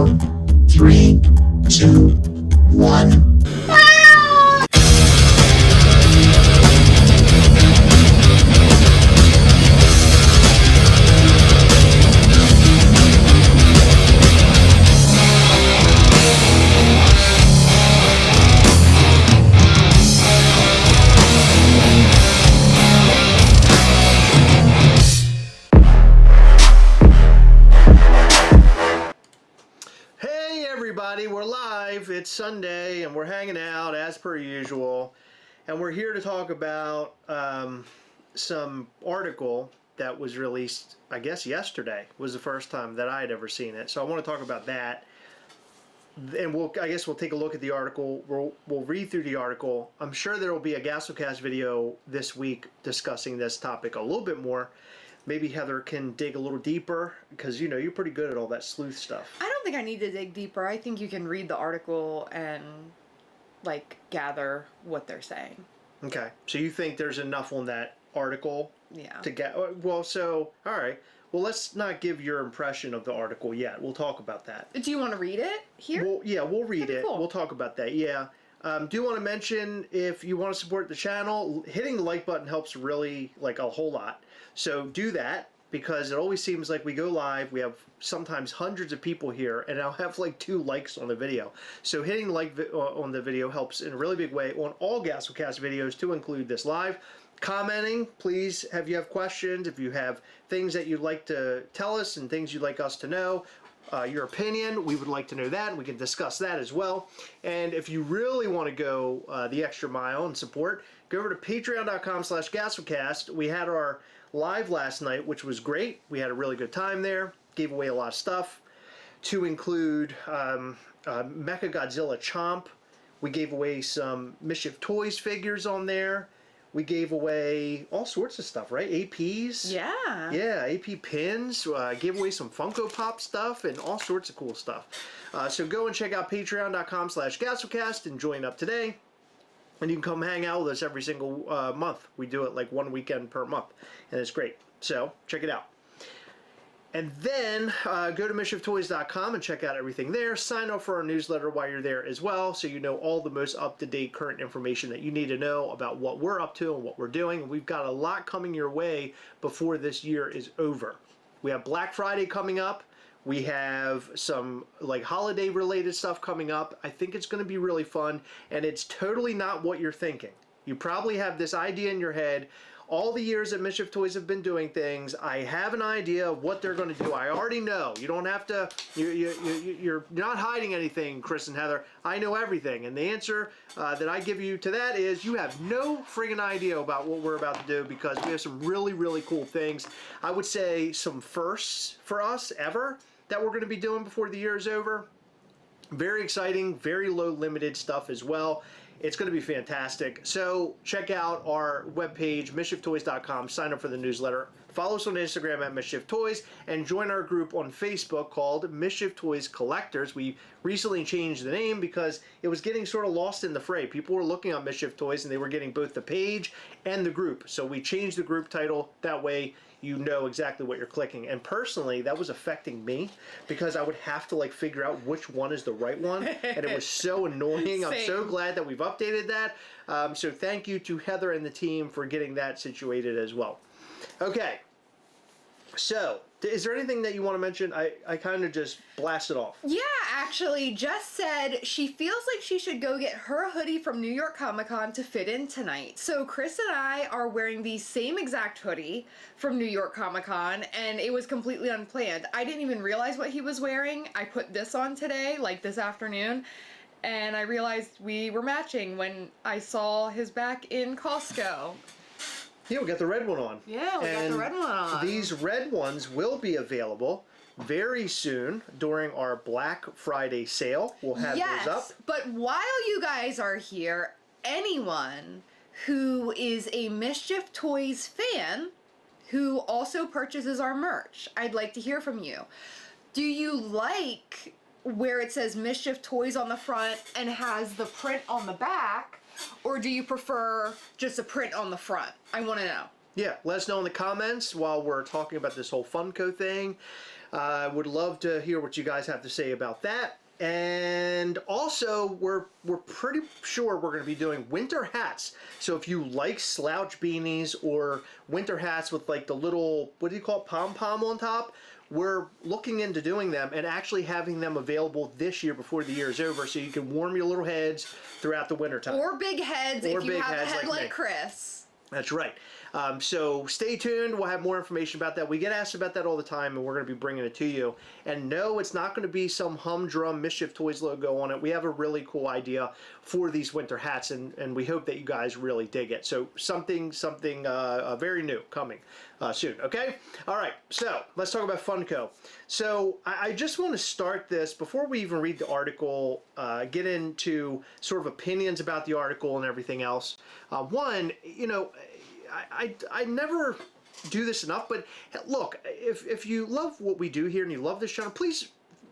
4, 3, 2, 1. We're live. It's Sunday and we're hanging out as per usual, and we're here to talk about some article that was released, I guess yesterday was the first time that I had ever seen it. So I want to talk about that, and I guess we'll take a look at the article. We'll read through the article. I'm sure there will be a Gastlecast video this week discussing this topic a little bit more. Maybe Heather can dig a little deeper, because you know you're pretty good at all that sleuth stuff. I don't think I need to dig deeper. I think you can read the article and like gather what they're saying. Okay, so you think there's enough on that article? Yeah. To get well, so all right. Well, let's not give your impression of the article yet. We'll talk about that. Do you want to read it here? Well, yeah, we'll read it. Cool. We'll talk about that. Yeah. Do want to mention, if you want to support the channel, hitting the like button helps really, like, a whole lot. So do that, because it always seems like we go live, we have sometimes hundreds of people here, and I'll have like 2 likes on the video. So hitting like on the video helps in a really big way on all Gastlecast videos, to include this live. Commenting, please, if you have questions, if you have things that you'd like to tell us and things you'd like us to know, your opinion, we would like to know that, and we can discuss that as well. And if you really want to go the extra mile and support, go over to patreon.com/Gastlecast. We had our live last night, which was great. We had a really good time there. Gave away a lot of stuff, to include Mechagodzilla Chomp. We gave away some Mischief Toys figures on there. We gave away all sorts of stuff, right? APs. Yeah. Yeah, AP pins. Gave away some Funko Pop stuff and all sorts of cool stuff. So go and check out patreon.com/Gastlecast and join up today. And you can come hang out with us every single month. We do it like one weekend per month, and it's great. So check it out. And then go to MischiefToys.com and check out everything there. Sign up for our newsletter while you're there as well, so you know all the most up-to-date current information that you need to know about what we're up to and what we're doing. And we've got a lot coming your way before this year is over. We have Black Friday coming up. We have some like holiday related stuff coming up. I think it's going to be really fun, and it's totally not what you're thinking. You probably have this idea in your head. All the years that Mischief Toys have been doing things, I have an idea of what they're going to do. I already know. You don't have to, you're not hiding anything, Chris and Heather. I know everything. And the answer that I give you to that is you have no friggin' idea about what we're about to do, because we have some really, really cool things. I would say some firsts for us ever that we're going to be doing before the year is over. Very exciting, very low limited stuff as well. It's going to be fantastic. So check out our webpage, MischiefToys.com. Sign up for the newsletter. Follow us on Instagram at Mischief Toys, and join our group on Facebook called Mischief Toys Collectors. We recently changed the name because it was getting sort of lost in the fray. People were looking at Mischief Toys and they were getting both the page and the group. So we changed the group title. That way you know exactly what you're clicking. And personally, that was affecting me, because I would have to like figure out which one is the right one, and it was so annoying. I'm so glad that we've updated that. So thank you to Heather and the team for getting that situated as well. Okay, so is there anything that you want to mention? I kind of just blasted off. Yeah, actually, Jess said she feels like she should go get her hoodie from New York Comic Con to fit in tonight. So Chris and I are wearing the same exact hoodie from New York Comic Con, and it was completely unplanned. I didn't even realize what he was wearing. I put this on today, like this afternoon, and I realized we were matching when I saw his back in Costco. Yeah, we got the red one on. Yeah, we got the red one on. These red ones will be available very soon during our Black Friday sale. We'll have those up. But while you guys are here, anyone who is a Mischief Toys fan who also purchases our merch, I'd like to hear from you. Do you like where it says Mischief Toys on the front and has the print on the back? Or do you prefer just a print on the front? I want to know. Yeah, let us know in the comments while we're talking about this whole Funko thing. I would love to hear what you guys have to say about that. And also, we're pretty sure we're going to be doing winter hats. So if you like slouch beanies or winter hats with like the little, what do you call it, pom-pom on top, we're looking into doing them and actually having them available this year before the year is over, so you can warm your little heads throughout the winter time. Or big heads Or if you big have a heads head like like me. Chris. That's right. So stay tuned. We'll have more information about that. We get asked about that all the time, and we're going to be bringing it to you. And no, it's not going to be some humdrum Mischief Toys logo on it. We have a really cool idea for these winter hats, and we hope that you guys really dig it. So something very new coming soon, okay? All right, so let's talk about Funko. So I just want to start this, before we even read the article, get into sort of opinions about the article and everything else. One, you know, I never do this enough, but look, if you love what we do here and you love this channel, please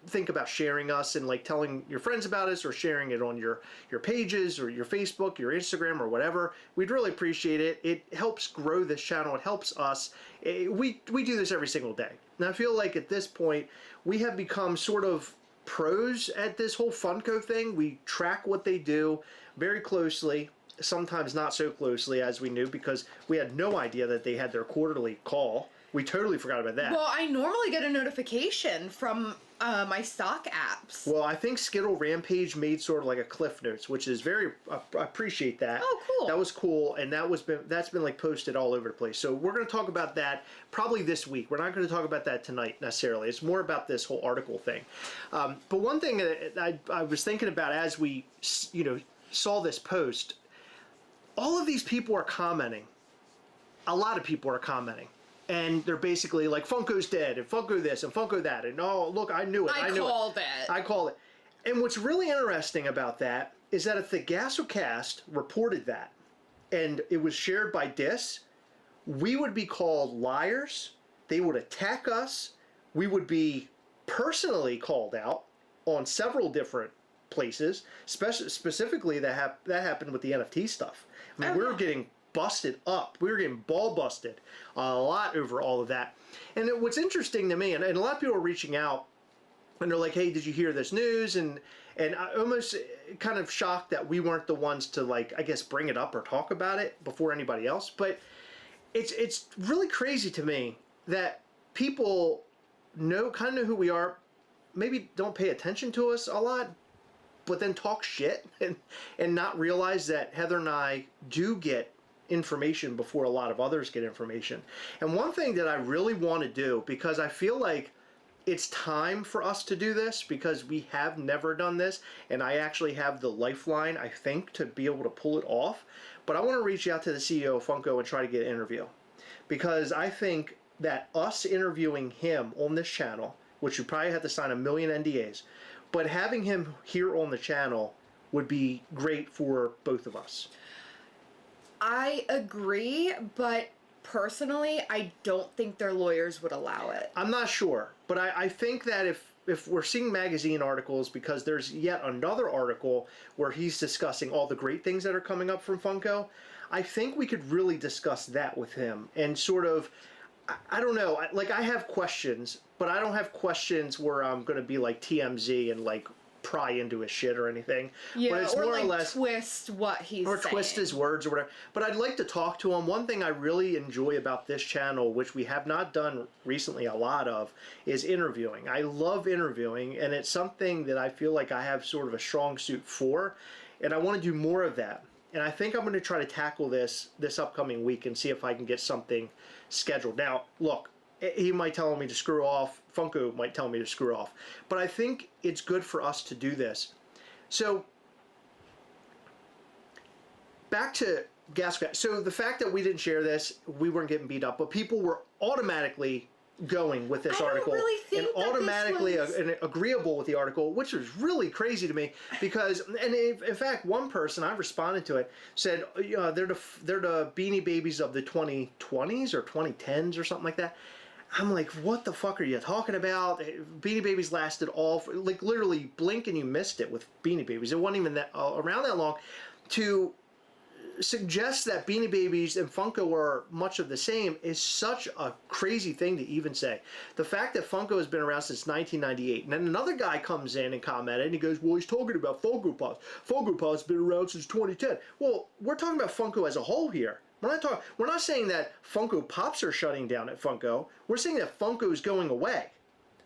think about sharing us and like telling your friends about us, or sharing it on your pages or your Facebook, your Instagram, or whatever. We'd really appreciate it. It helps grow this channel. It helps us. We do this every single day. And I feel like at this point, we have become sort of pros at this whole Funko thing. We track what they do very closely. Sometimes not so closely as we knew, because we had no idea that they had their quarterly call. We totally forgot about that. Well, I normally get a notification from my stock apps. Well, I think Skittle Rampage made sort of like a Cliff Notes, which is very, I appreciate that. Oh, cool. That was cool, and that's been like posted all over the place. So we're going to talk about that probably this week. We're not going to talk about that tonight necessarily. It's more about this whole article thing. But one thing that I was thinking about as we, saw this post, all of these people are commenting. A lot of people are commenting. And they're basically like, Funko's dead, and Funko this, and Funko that, and oh, look, I knew it. I called it. I called it. And what's really interesting about that is that if the Gastlecast reported that, and it was shared by Dis, we would be called liars. They would attack us. We would be personally called out on several different places, specifically that happened with the NFT stuff. I mean, we were getting busted up. We were getting ball busted a lot over all of that. And what's interesting to me, and a lot of people are reaching out, and they're like, hey, did you hear this news? And I almost kind of shocked that we weren't the ones to, like, I guess, bring it up or talk about it before anybody else. But it's really crazy to me that people kind of know who we are, maybe don't pay attention to us a lot, but then talk shit and not realize that Heather and I do get information before a lot of others get information. And one thing that I really want to do, because I feel like it's time for us to do this, because we have never done this, and I actually have the lifeline, I think, to be able to pull it off. But I want to reach out to the CEO of Funko and try to get an interview, because I think that us interviewing him on this channel, which would probably have to sign 1 million NDAs, but having him here on the channel would be great for both of us. I agree, but personally, I don't think their lawyers would allow it. I'm not sure, but I think that if we're seeing magazine articles, because there's yet another article where he's discussing all the great things that are coming up from Funko, I think we could really discuss that with him and sort of, I don't know, like I have questions, but I don't have questions where I'm going to be like TMZ and like pry into his shit or anything. Yeah, but it's or more like or less twist what he's or saying. twist his words or whatever. But I'd like to talk to him. One thing I really enjoy about this channel, which we have not done recently a lot of, is interviewing. I love interviewing, and it's something that I feel like I have sort of a strong suit for, and I want to do more of that. And I think I'm going to try to tackle this upcoming week and see if I can get something scheduled. Now, look, he might tell me to screw off. Funko might tell me to screw off. But I think it's good for us to do this. So, back to Gastlecast. So, the fact that we didn't share this, we weren't getting beat up, but people were automatically going with this article think and that automatically this was... and agreeable with the article, which was really crazy to me, because, and in fact, one person, I responded to it, said, they're the Beanie Babies of the 2020s or 2010s or something like that. I'm like, what the fuck are you talking about? Beanie Babies lasted like literally blink and you missed it with Beanie Babies. It wasn't even that around that long. To suggests that Beanie Babies and Funko are much of the same is such a crazy thing to even say. The fact that Funko has been around since 1998, and then another guy comes in and commented, and he goes, well, he's talking about Funko Pops. Funko Pops has been around since 2010. Well, we're talking about Funko as a whole here. We're not saying that Funko Pops are shutting down at Funko. We're saying that Funko is going away.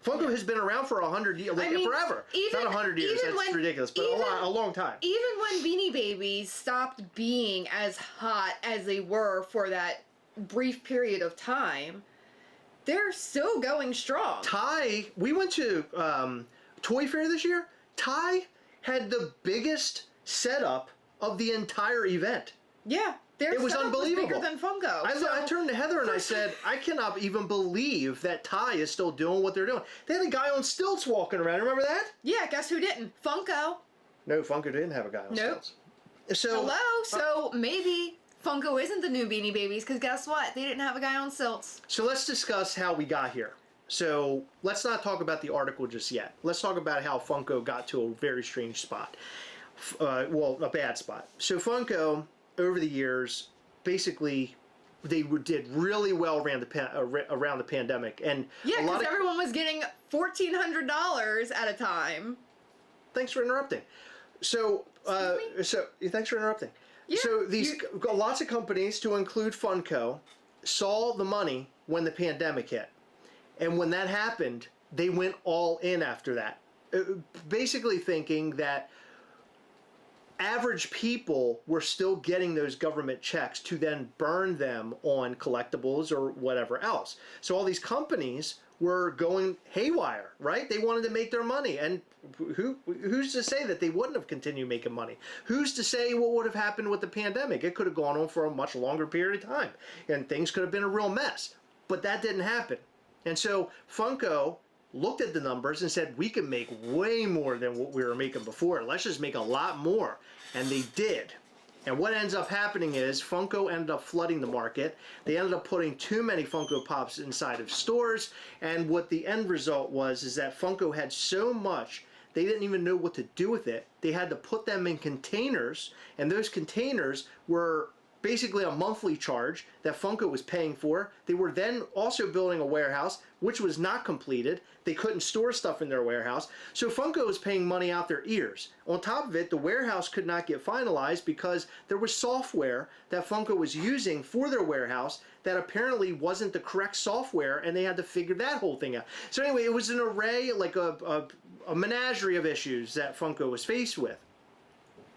Funko has been around for 100 years, forever. Not 100 years, that's ridiculous, but a long time. Even when Beanie Babies stopped being as hot as they were for that brief period of time, they're still going strong. Ty, we went to Toy Fair this year. Ty had the biggest setup of the entire event. Yeah. It was unbelievable. Bigger than Funko. I turned to Heather and I said, I cannot even believe that Ty is still doing what they're doing. They had a guy on stilts walking around. Remember that? Yeah, guess who didn't? Funko. No, Funko didn't have a guy on stilts. So, hello? So maybe Funko isn't the new Beanie Babies, because guess what? They didn't have a guy on stilts. So let's discuss how we got here. So let's not talk about the article just yet. Let's talk about how Funko got to a very strange spot. Well, a bad spot. So Funko, over the years, basically, they did really well around the pandemic, and yeah, because everyone was getting $1,400 at a time. Thanks for interrupting. So, thanks for interrupting. Yeah, so lots of companies, to include Funko, saw the money when the pandemic hit, and when that happened, they went all in after that, basically thinking that average people were still getting those government checks to then burn them on collectibles or whatever else. So all these companies were going haywire, right? They wanted to make their money, and who's to say that they wouldn't have continued making money? Who's to say what would have happened with the pandemic? It could have gone on for a much longer period of time, and things could have been a real mess. But that didn't happen. And so Funko looked at the numbers and said, we can make way more than what we were making before. Let's just make a lot more. And they did. And what ends up happening is Funko ended up flooding the market. They ended up putting too many Funko Pops inside of stores. And what the end result was is that Funko had so much, they didn't even know what to do with it. They had to put them in containers. And those containers were basically a monthly charge that Funko was paying for. They were then also building a warehouse, which was not completed. They couldn't store stuff in their warehouse. So Funko was paying money out their ears. On top of it, the warehouse could not get finalized because there was software that Funko was using for their warehouse that apparently wasn't the correct software, and they had to figure that whole thing out. So anyway, it was an array, like a menagerie of issues that Funko was faced with.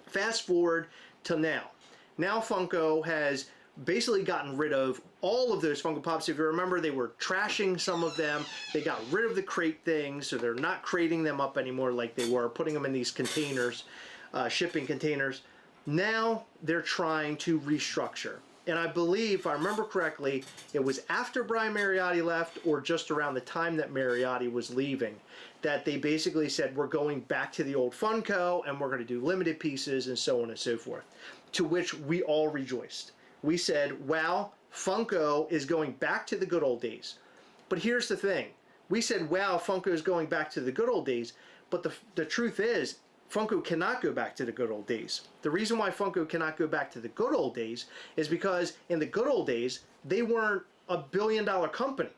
Fast forward to now. Now Funko has basically gotten rid of all of those Funko Pops. If you remember, they were trashing some of them. They got rid of the crate things, so they're not crating them up anymore like they were, putting them in these containers, shipping containers. Now they're trying to restructure. And I believe, if I remember correctly, it was after Brian Mariotti left or just around the time that Mariotti was leaving that they basically said, we're going back to the old Funko and we're going to do limited pieces and so on and so forth. To which we all rejoiced. We said, wow, Funko is going back to the good old days. But here's the thing. We said, wow, Funko is going back to the good old days. But the truth is, Funko cannot go back to the good old days. The reason why Funko cannot go back to the good old days is because in the good old days, they weren't a billion-dollar company.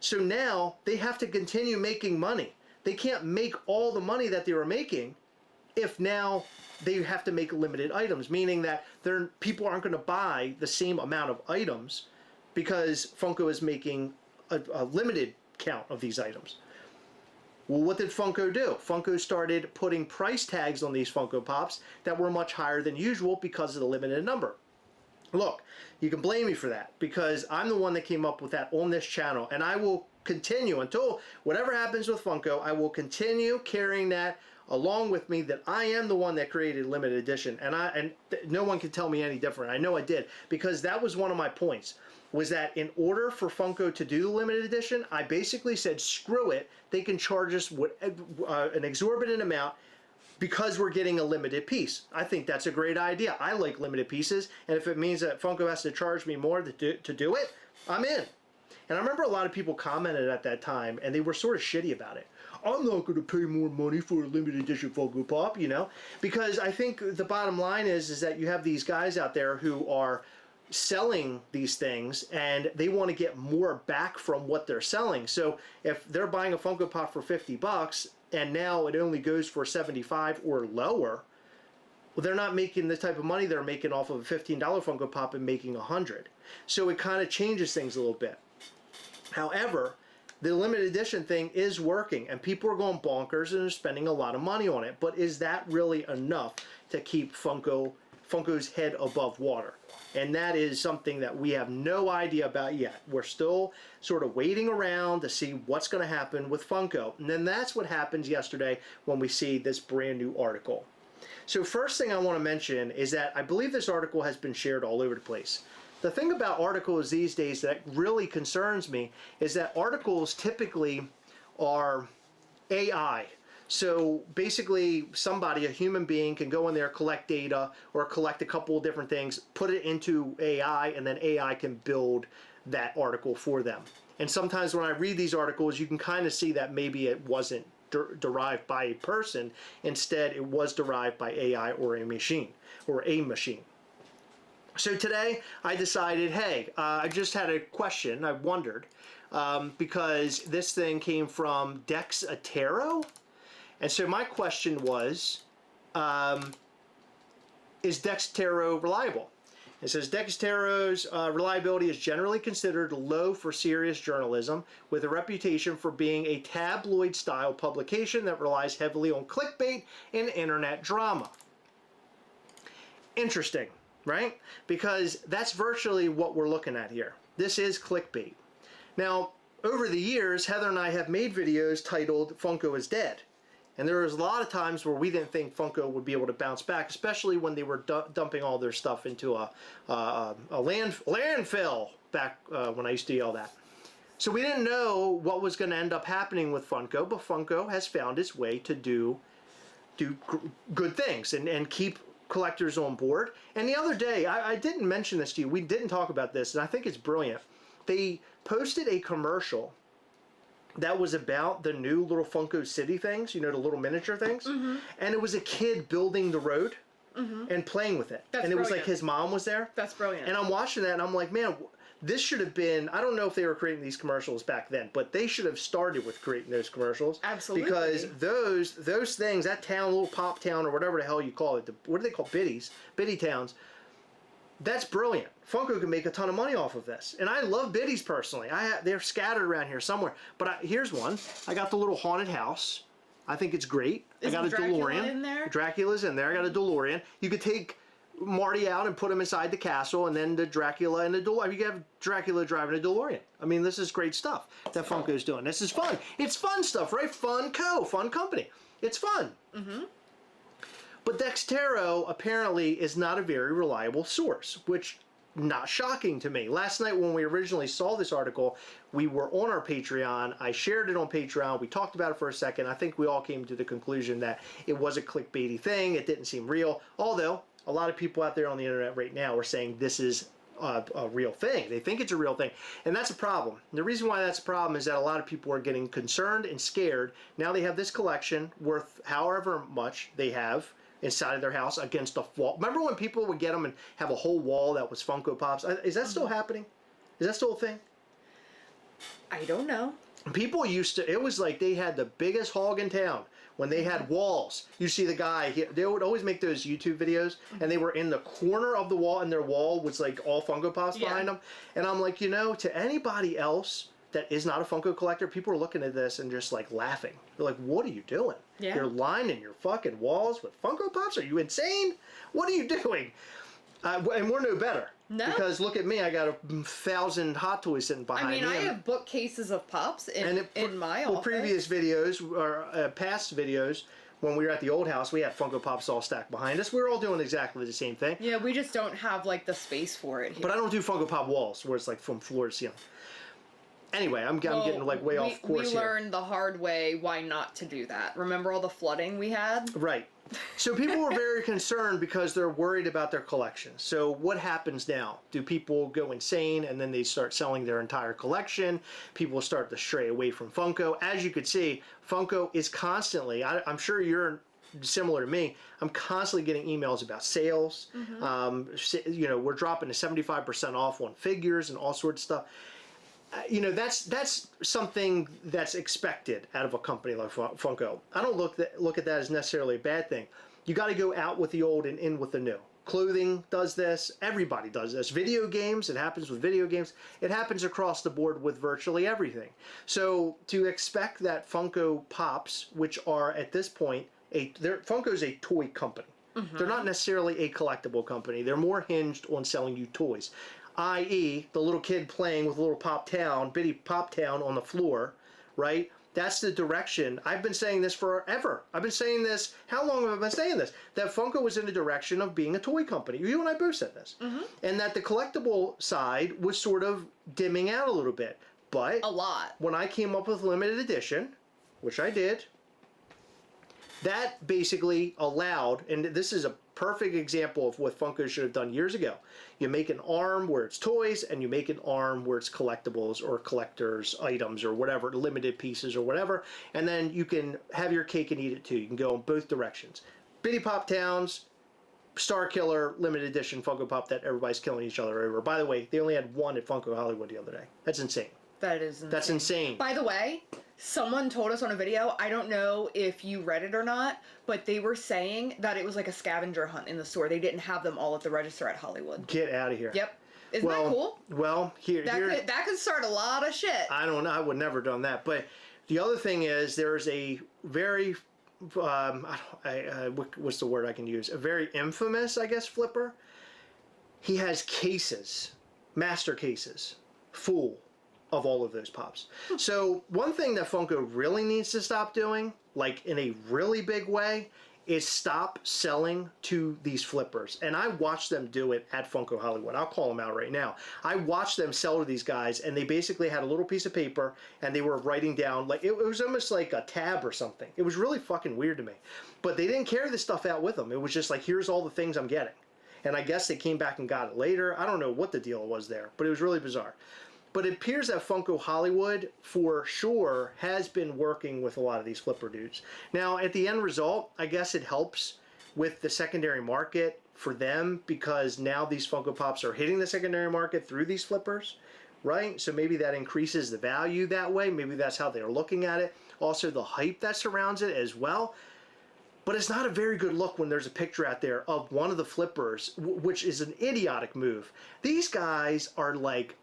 So now they have to continue making money. They can't make all the money that they were making if now they have to make limited items, meaning that people aren't going to buy the same amount of items because Funko is making a limited count of these items. Well, what did Funko do? Funko started putting price tags on these Funko Pops that were much higher than usual because of the limited number. Look, you can blame me for that because I'm the one that came up with that on this channel, and I will continue until whatever happens with Funko, I will continue carrying that along with me, that I am the one that created limited edition, and no one can tell me any different. I know I did, because that was one of my points, was that in order for Funko to do the limited edition, I basically said, screw it, they can charge us an exorbitant amount because we're getting a limited piece. I think that's a great idea. I like limited pieces, and if it means that Funko has to charge me more to do it, I'm in. And I remember a lot of people commented at that time, and they were sort of shitty about it. I'm not going to pay more money for a limited edition Funko Pop, you know? Because I think the bottom line is that you have these guys out there who are selling these things and they want to get more back from what they're selling. So if they're buying a Funko Pop for $50 and now it only goes for $75 or lower, well, they're not making the type of money they're making off of a $15 Funko Pop and making $100. So it kind of changes things a little bit. However, the limited edition thing is working and people are going bonkers and are spending a lot of money on it. But is that really enough to keep Funko's head above water? And that is something that we have no idea about yet. We're still sort of waiting around to see what's going to happen with Funko. And then that's what happens yesterday when we see this brand new article. So first thing I want to mention is that I believe this article has been shared all over the place. The thing about articles these days that really concerns me is that articles typically are AI. So basically somebody, a human being, can go in there, collect data or collect a couple of different things, put it into AI, and then AI can build that article for them. And sometimes when I read these articles, you can kind of see that maybe it wasn't derived by a person. Instead, it was derived by AI or a machine. So today I decided, hey, I just had a question. I wondered because this thing came from Dexatero. And so my question was, is Dexatero reliable? It says Dexatero's reliability is generally considered low for serious journalism, with a reputation for being a tabloid-style publication that relies heavily on clickbait and internet drama. Interesting, right? Because that's virtually what we're looking at here. This is clickbait. Now, over the years, Heather and I have made videos titled Funko is Dead. And there was a lot of times where we didn't think Funko would be able to bounce back, especially when they were dumping all their stuff into a landfill back when I used to yell that. So we didn't know what was going to end up happening with Funko, but Funko has found its way to do good things and keep collectors on board. And the other day, I didn't mention this to you, we didn't talk about this, and I think it's brilliant. They posted a commercial that was about the new little Funko City things, you know, the little miniature things. Mm-hmm. And it was a kid building the road and playing with it. That's and it was brilliant. like his mom was there. That's brilliant. And I'm watching that and I'm like, man, this should have been, I don't know if they were creating these commercials back then, but they should have started with creating those commercials. Absolutely. Because those things, that town, little pop town or whatever the hell you call it, what do they call biddies? Biddy towns. That's brilliant. Funko can make a ton of money off of this. And I love biddies personally. They're scattered around here somewhere. But here's one. I got the little haunted house. I think it's great. I got a DeLorean. In there? Dracula's in there. I got a DeLorean. You could take Marty out and put him inside the castle, and then the Dracula and the DeLorean. You could have Dracula driving a DeLorean. I mean, this is great stuff that Funko's doing. This is fun. It's fun stuff, right? Fun company. It's fun. Mm-hmm. But Dexatero apparently is not a very reliable source, which not shocking to me. Last night when we originally saw this article, we were on our Patreon. I shared it on Patreon. We talked about it for a second. I think we all came to the conclusion that it was a clickbaity thing. It didn't seem real. Although a lot of people out there on the internet right now are saying this is a real thing. They think it's a real thing. And that's a problem. And the reason why that's a problem is that a lot of people are getting concerned and scared. Now they have this collection worth however much they have inside of their house against a wall. Remember when people would get them and have a whole wall that was Funko Pops? Is that still happening? Is that still a thing? I don't know. People used to, it was like they had the biggest hog in town when they had walls. You see the guy, they would always make those YouTube videos and they were in the corner of the wall and their wall was like all Funko Pops behind them. And I'm like, you know, to anybody else that is not a Funko collector, people are looking at this and just like laughing. They're like, what are you doing? Yeah. You're lining your fucking walls with Funko Pops? Are you insane? What are you doing? And we're no better. No. Because look at me, I got 1,000 Hot Toys sitting behind me. I mean, I have bookcases of Pops in my office. Well, previous videos, or past videos, when we were at the old house, we had Funko Pops all stacked behind us. We were all doing exactly the same thing. Yeah, we just don't have, like, the space for it here. But I don't do Funko Pop walls, where it's like from floor to ceiling. Anyway, I'm getting like way off course We here. learned the hard way why not to do that. Remember all the flooding we had? Right. So people were very concerned because they're worried about their collection. So what happens now? Do people go insane and then they start selling their entire collection? People start to stray away from Funko. As you could see, Funko is constantly, I'm sure you're similar to me, I'm constantly getting emails about sales. You know, we're dropping to 75% off on figures and all sorts of stuff. You know, that's something that's expected out of a company like Funko. I don't look at that as necessarily a bad thing. You got to go out with the old and in with the new. Clothing does this. Everybody does this. Video games, it happens with video games. It happens across the board with virtually everything. So to expect that Funko Pops, which are at this point, Funko's a toy company. They're not necessarily a collectible company. They're more hinged on selling you toys. I.e., the little kid playing with a little bitty Pop Town on the floor, right? That's the direction. I've been saying this forever. I've been saying this, how long have I been saying this? That Funko was in the direction of being a toy company. You and I both said this. And that the collectible side was sort of dimming out a little bit. But A lot. when I came up with limited edition, which I did, that basically allowed, and this is a perfect example of what Funko should have done years ago. You make an arm where it's toys, and you make an arm where it's collectibles or collector's items or whatever, limited pieces or whatever, and then you can have your cake and eat it too. You can go in both directions. Bitty Pop Towns, Star Killer, limited edition Funko Pop that everybody's killing each other over. By the way, they only had one at Funko Hollywood the other day. That's insane. That is insane. That's insane. By the way, someone told us on a video, I don't know if you read it or not, but they were saying that it was like a scavenger hunt in the store. They didn't have them all at the register at Hollywood. Get out of here. Yep. Isn't that cool? Well, That could start a lot of shit. I don't know. I would never have done that. But the other thing is, there's a very, what's the word I can use? A very infamous, I guess, flipper. He has cases, master cases, full of all of those pops. So one thing that Funko really needs to stop doing, like in a really big way, is stop selling to these flippers. And I watched them do it at Funko Hollywood. I'll call them out right now. I watched them sell to these guys, and they basically had a little piece of paper, and they were writing down, like, it was almost like a tab or something. It was really fucking weird to me. But they didn't carry this stuff out with them. It was just like, here's all the things I'm getting. And I guess they came back and got it later. I don't know what the deal was there, but it was really bizarre. But it appears that Funko Hollywood, for sure, has been working with a lot of these flipper dudes. Now, at the end result, I guess it helps with the secondary market for them, because now these Funko Pops are hitting the secondary market through these flippers, right? So maybe that increases the value that way. Maybe that's how they're looking at it. Also, the hype that surrounds it as well. But it's not a very good look when there's a picture out there of one of the flippers, which is an idiotic move. These guys are like,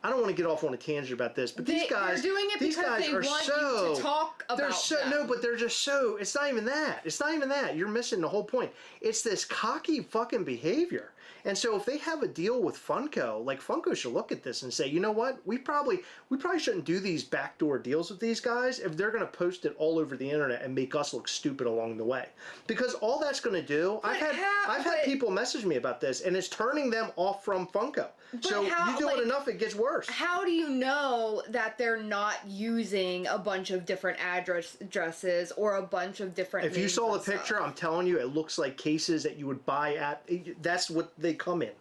I don't want to get off on a tangent about this, but these guys, they're doing it these because guys they are want so, you to talk about them. No, but they're just so, it's not even that. It's not even that. You're missing the whole point. It's this cocky fucking behavior. And so if they have a deal with Funko, like, Funko should look at this and say, you know what? We probably shouldn't do these backdoor deals with these guys if they're going to post it all over the internet and make us look stupid along the way. Because all that's going to do, I've had people message me about this, and it's turning them off from Funko. So you do it enough, it gets worse. How do you know that they're not using a bunch of different addresses or a bunch of different If you names saw the and stuff? picture, I'm telling you, it looks like cases that you would buy at, that's what they come in.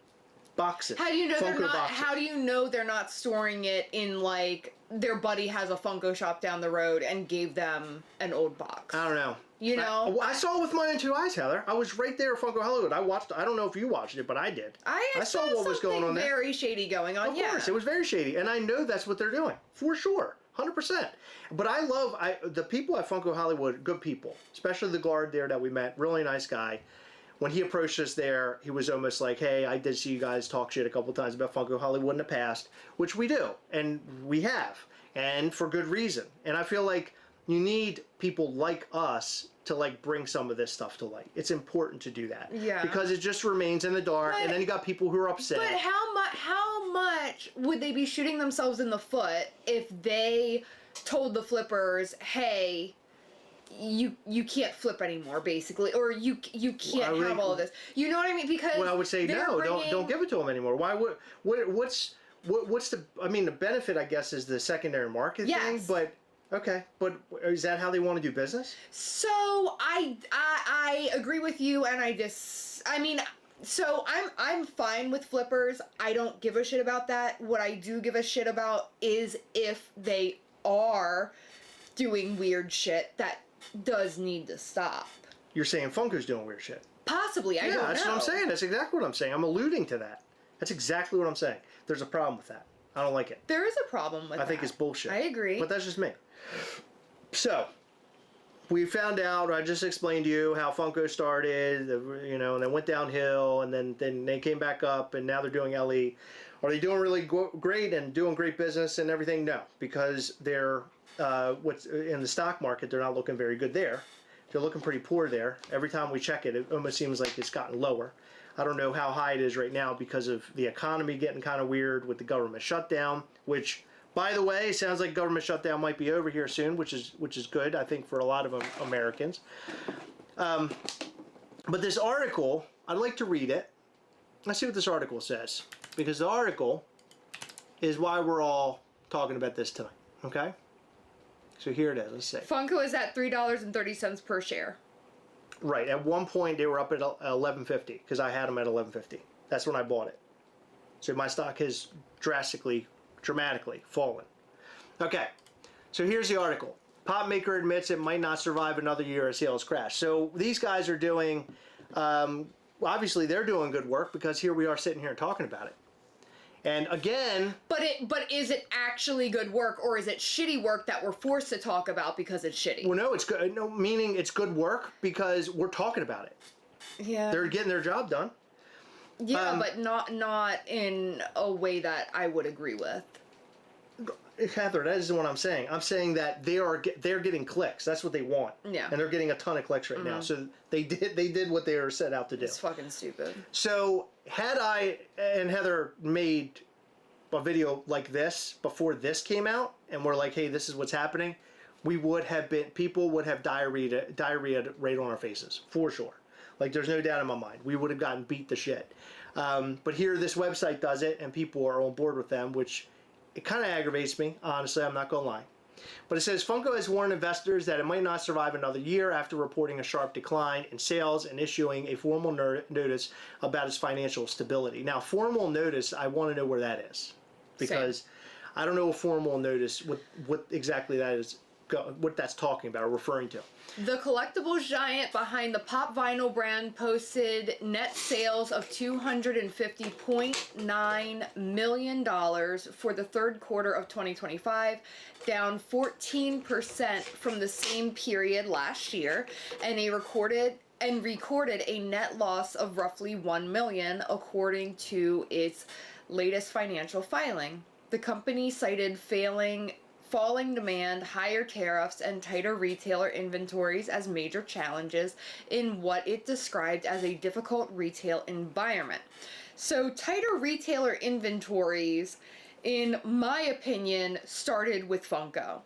Boxes. How do you know they're Funko not? boxes. How do you know they're not storing it in, like, their buddy has a Funko shop down the road and gave them an old box? I don't know. You know, I saw it with my own two eyes, Heather. I was right there at Funko Hollywood. I watched. I don't know if you watched it, but I did. I saw what was going on there. Very shady going on. Of course, it was very shady, and I know that's what they're doing for sure, 100%. But I love the people at Funko Hollywood. Good people, especially the guard there that we met. Really nice guy. When he approached us there, he was almost like, hey, I did see you guys talk shit a couple times about Funko Hollywood in the past, which we do, and we have, and for good reason. And I feel like you need people like us to, like, bring some of this stuff to light. It's important to do that. Yeah. Because it just remains in the dark, and then you got people who are upset. But how much would they be shooting themselves in the foot if they told the flippers, hey, you can't flip anymore, basically, or you can't have all of this. You know what I mean? Because well, I would say no, don't give it to them anymore. Why would what's the? I mean, the benefit, I guess, is the secondary market thing. Yes. But okay, but is that how they want to do business? So I agree with you, and I mean, so I'm fine with flippers. I don't give a shit about that. What I do give a shit about is if they are doing weird shit that does need to stop. You're saying Funko's doing weird shit. Possibly, I don't know. That's what I'm saying. That's exactly what I'm saying. I'm alluding to that. That's exactly what I'm saying. There's a problem with that. I don't like it. There is a problem with that. I think it's bullshit. I agree. But that's just me. So, we found out, I just explained to you how Funko started, you know, and then went downhill, and then they came back up, and now they're doing LE. Are they doing really great and doing great business and everything? No, because they're, what's in the stock market, they're not looking very good there. They're looking pretty poor there. Every time we check it, it almost seems like it's gotten lower. I don't know how high it is right now because of the economy getting kind of weird with the government shutdown, which, by the way, sounds like government shutdown might be over here soon, which is good, I think, for a lot of Americans. But this article, I'd like to read it. Let's see what this article says, because the article is why we're all talking about this tonight, okay? So here it is, let's see. Funko is at $3.30 per share. Right, at one point they were up at $11.50 because I had them at $11.50. That's when I bought it. So my stock has dramatically fallen. Okay, so here's the article. Pop maker admits it might not survive another year as sales crash. So these guys are doing, obviously they're doing good work because here we are sitting here and talking about it. And again... But is it actually good work, or is it shitty work that we're forced to talk about because it's shitty? Well, no, it's good. No, meaning it's good work because we're talking about it. Yeah. They're getting their job done. Yeah, but not in a way that I would agree with. Heather, that isn't what I'm saying. I'm saying that they're getting clicks. That's what they want. Yeah. And they're getting a ton of clicks right now. So they did what they were set out to do. It's fucking stupid. So had I and Heather made a video like this before this came out, and we're like, hey, this is what's happening, people would have diarrhea right on our faces, for sure. Like, there's no doubt in my mind. We would have gotten beat to shit. But here, this website does it, and people are on board with them, which it kind of aggravates me, honestly, I'm not going to lie. But it says, Funko has warned investors that it might not survive another year after reporting a sharp decline in sales and issuing a formal notice about its financial stability. Now, formal notice, I want to know where that is. Because I don't know a formal notice, what exactly that is, what that's talking about or referring to. The collectibles giant behind the pop vinyl brand posted net sales of $250.9 million for the third quarter of 2025, down 14% from the same period last year, and recorded a net loss of roughly $1 million, according to its latest financial filing. The company cited falling demand, higher tariffs, and tighter retailer inventories as major challenges in what it described as a difficult retail environment. So tighter retailer inventories, in my opinion, started with Funko.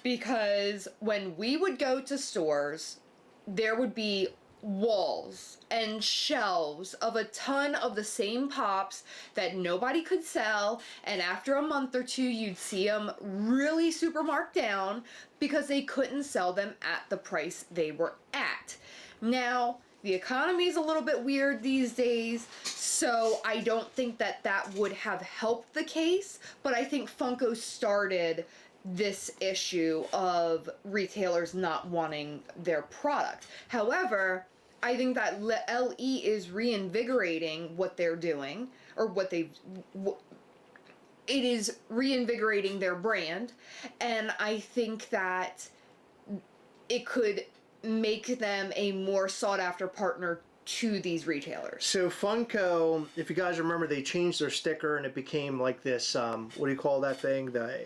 Because when we would go to stores, there would be walls and shelves of a ton of the same pops that nobody could sell, and after a month or two you'd see them really super marked down because they couldn't sell them at the price they were at. Now, the economy is a little bit weird these days, so I don't think that would have helped the case, but I think Funko started this issue of retailers not wanting their product. However, I think that LE is reinvigorating what they're doing, or it is reinvigorating their brand, and I think that it could make them a more sought after partner to these retailers. So Funko, if you guys remember, they changed their sticker and it became like this, what do you call that thing? The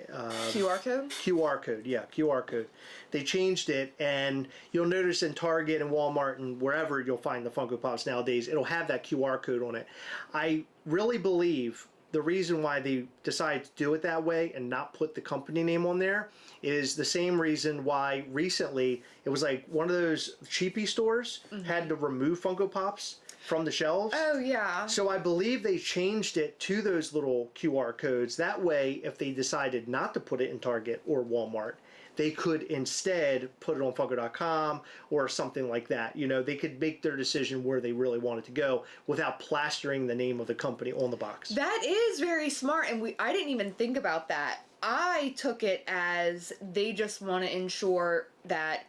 QR code? QR code, yeah, QR code. They changed it, and you'll notice in Target and Walmart and wherever you'll find the Funko Pops nowadays, it'll have that QR code on it. I really believe the reason why they decided to do it that way and not put the company name on there is the same reason why recently it was like one of those cheapy stores had to remove Funko Pops from the shelves. Oh, yeah. So I believe they changed it to those little QR codes. That way, if they decided not to put it in Target or Walmart, they could instead put it on Funko.com or something like that. You know, they could make their decision where they really want it to go without plastering the name of the company on the box. That is very smart, and I didn't even think about that. I took it as they just want to ensure that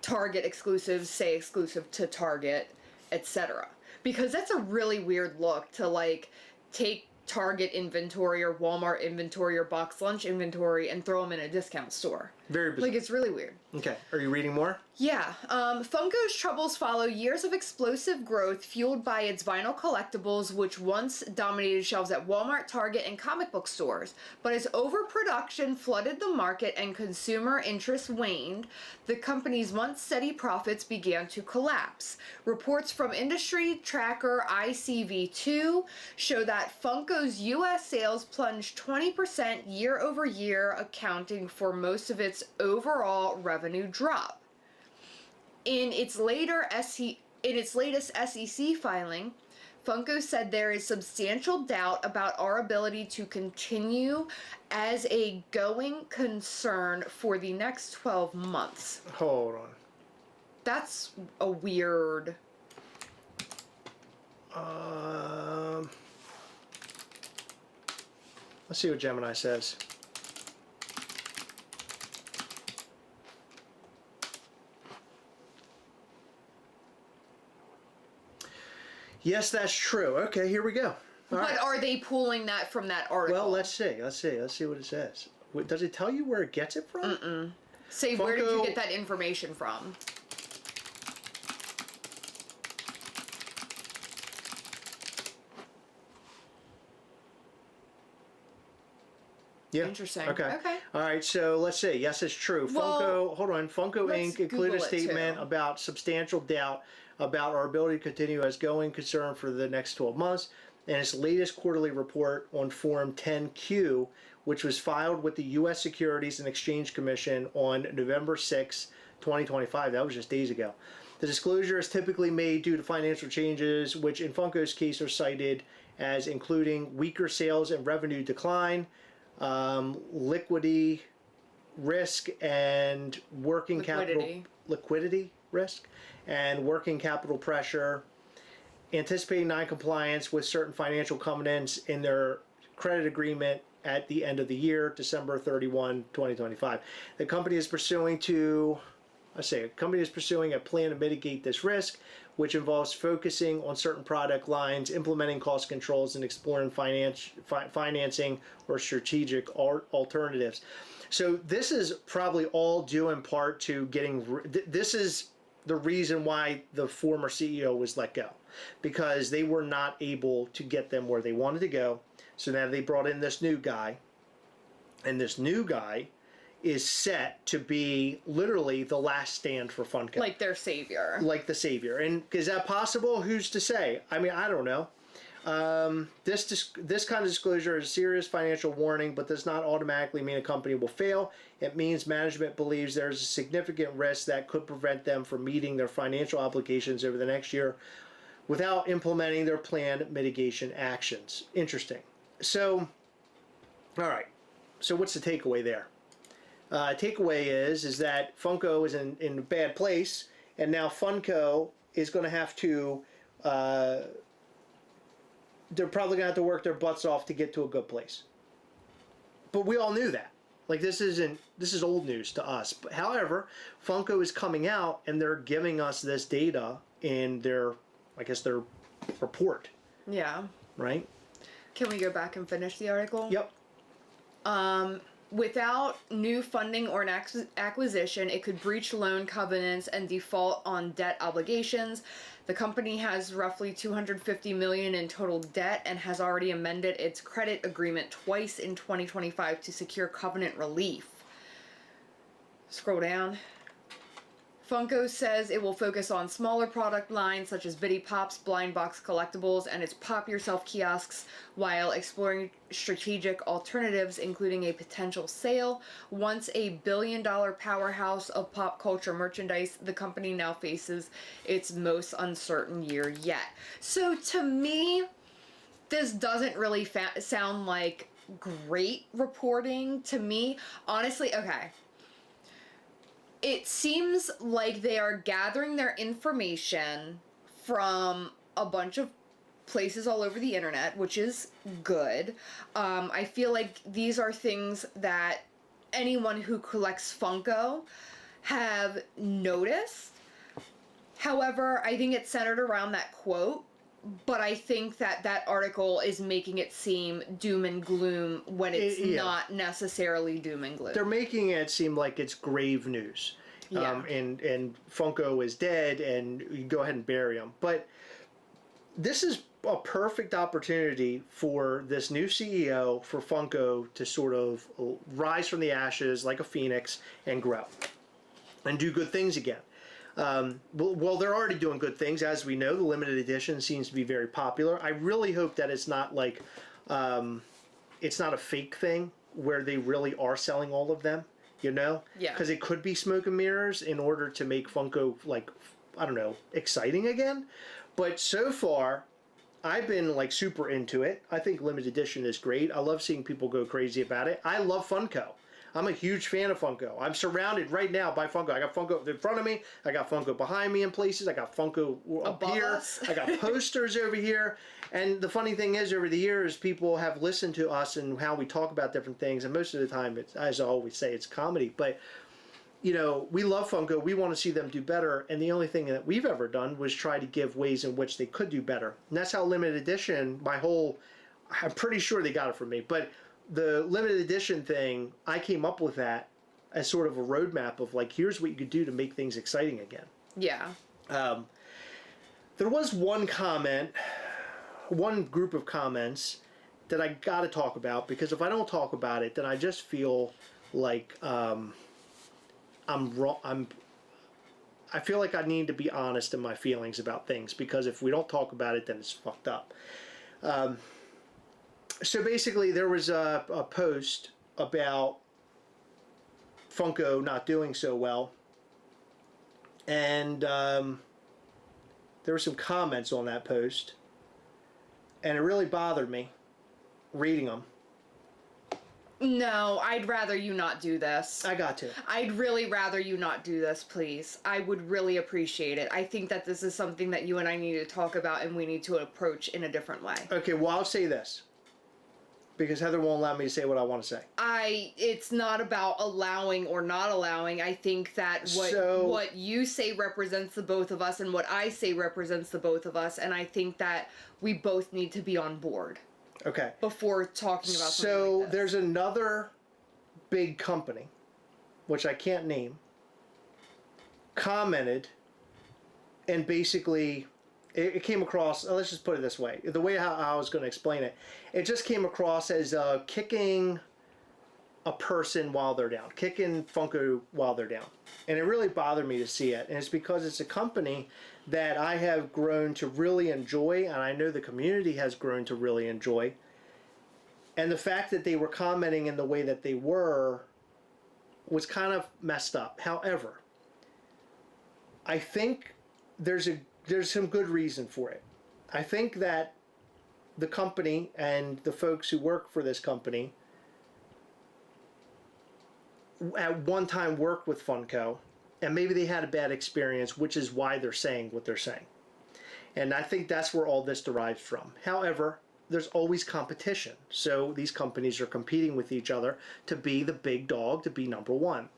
Target exclusives say exclusive to Target, etc. Because that's a really weird look to, like, take Target inventory or Walmart inventory or box lunch inventory and throw them in a discount store. Very bizarre. Like, it's really weird. Okay, are you reading more? Yeah. Funko's troubles follow years of explosive growth fueled by its vinyl collectibles, which once dominated shelves at Walmart, Target, and comic book stores. But as overproduction flooded the market and consumer interest waned, the company's once steady profits began to collapse. Reports from industry tracker ICV2 show that Funko's U.S. sales plunged 20% year over year, accounting for most of its overall revenue drop. In its latest SEC filing, Funko said there is substantial doubt about our ability to continue as a going concern for the next 12 months. Hold on. That's a weird... Let's see what Gemini says. Yes, that's true. Okay, here we go. All But right. are they pulling that from that article? Well, let's see what it says. Does it tell you where it gets it from? Say, where did you Funko- get that information from? Yeah. Interesting. Okay. Okay. All right. So let's see. Yes, it's true. Well, Funko. Hold on. Funko let's Inc. included a Google it, statement too. about substantial doubt about our ability to continue as going concern for the next 12 months. And its latest quarterly report on Form 10Q, which was filed with the U.S. Securities and Exchange Commission on November 6, 2025. That was just days ago. The disclosure is typically made due to financial changes, which in Funko's case are cited as including weaker sales and revenue decline, liquidity risk and working capital liquidity risk and working capital pressure, anticipating non-compliance with certain financial covenants in their credit agreement at the end of the year, December 31, 2025. The company is pursuing a plan to mitigate this risk, which involves focusing on certain product lines, implementing cost controls, and exploring financing or strategic alternatives. So this is probably all due in part to this is the reason why the former CEO was let go, because they were not able to get them where they wanted to go. So now they brought in this new guy, and this new guy is set to be literally the last stand for Funko. Like their savior. Like the savior. And is that possible? Who's to say? I mean, I don't know. This kind of disclosure is a serious financial warning, but does not automatically mean a company will fail. It means management believes there's a significant risk that could prevent them from meeting their financial obligations over the next year without implementing their planned mitigation actions. Interesting. So, all right. So what's the takeaway there? Takeaway is that Funko is in a bad place, and now Funko is going to have to they're probably going to have to work their butts off to get to a good place. But we all knew that. Like, this is old news to us. But however, Funko is coming out and they're giving us this data in their report. Yeah. Right? Can we go back and finish the article? Yep. Without new funding or an acquisition, it could breach loan covenants and default on debt obligations. The company has roughly $250 million in total debt and has already amended its credit agreement twice in 2025 to secure covenant relief. Scroll down. Funko says it will focus on smaller product lines such as Bitty Pops, blind box collectibles, and its Pop Yourself kiosks while exploring strategic alternatives, including a potential sale. Once a billion-dollar powerhouse of pop culture merchandise, the company now faces its most uncertain year yet. So to me, this doesn't really sound like great reporting to me. Honestly, okay. It seems like they are gathering their information from a bunch of places all over the internet, which is good. I feel like these are things that anyone who collects Funko have noticed. However, I think it's centered around that quote, but I think that that article is making it seem doom and gloom when it's not necessarily doom and gloom. They're making it seem like it's grave news. Yeah. And Funko is dead and you go ahead and bury him. But this is a perfect opportunity for this new CEO for Funko to sort of rise from the ashes like a phoenix and grow and do good things again. Well, they're already doing good things. As we know, the limited edition seems to be very popular. I really hope that it's not like, it's not a fake thing where they really are selling all of them, you know? Yeah. Because it could be smoke and mirrors in order to make Funko, like, I don't know, exciting again. But so far, I've been like super into it. I think limited edition is great. I love seeing people go crazy about it. I love Funko. I'm a huge fan of Funko. I'm surrounded right now by Funko. I got Funko in front of me. I got Funko behind me in places. I got Funko up Above here. us. I got posters over here. And the funny thing is, over the years, people have listened to us and how we talk about different things. And most of the time, it's, as I always say, it's comedy. But, you know, we love Funko. We want to see them do better. And the only thing that we've ever done was try to give ways in which they could do better. And that's how limited edition, I'm pretty sure they got it from me. But the limited edition thing, I came up with that as sort of a roadmap of like, here's what you could do to make things exciting again. Yeah. There was one group of comments that I got to talk about, because if I don't talk about it, then I just feel like I'm wrong. I feel like I need to be honest in my feelings about things, because if we don't talk about it, then it's fucked up. So basically, there was a post about Funko not doing so well, and there were some comments on that post, and it really bothered me reading them. No, I'd rather you not do this. I got to. I'd really rather you not do this, please. I would really appreciate it. I think that this is something that you and I need to talk about and we need to approach in a different way. Okay, well, I'll say this, because Heather won't allow me to say what I want to say. It's not about allowing or not allowing. I think that what you say represents the both of us and what I say represents the both of us, and I think that we both need to be on board. Okay. Before talking about something So like this. there's another big company, which I can't name, commented, and basically it came across, let's just put it this way, the way how I was going to explain it, it just came across as kicking a person while they're down, kicking Funko while they're down. And it really bothered me to see it. And it's because it's a company that I have grown to really enjoy, and I know the community has grown to really enjoy. And the fact that they were commenting in the way that they were was kind of messed up. However, I think there's some good reason for it. I think that the company and the folks who work for this company at one time worked with Funko, and maybe they had a bad experience, which is why they're saying what they're saying. And I think that's where all this derives from. However, there's always competition. So these companies are competing with each other to be the big dog, to be number one.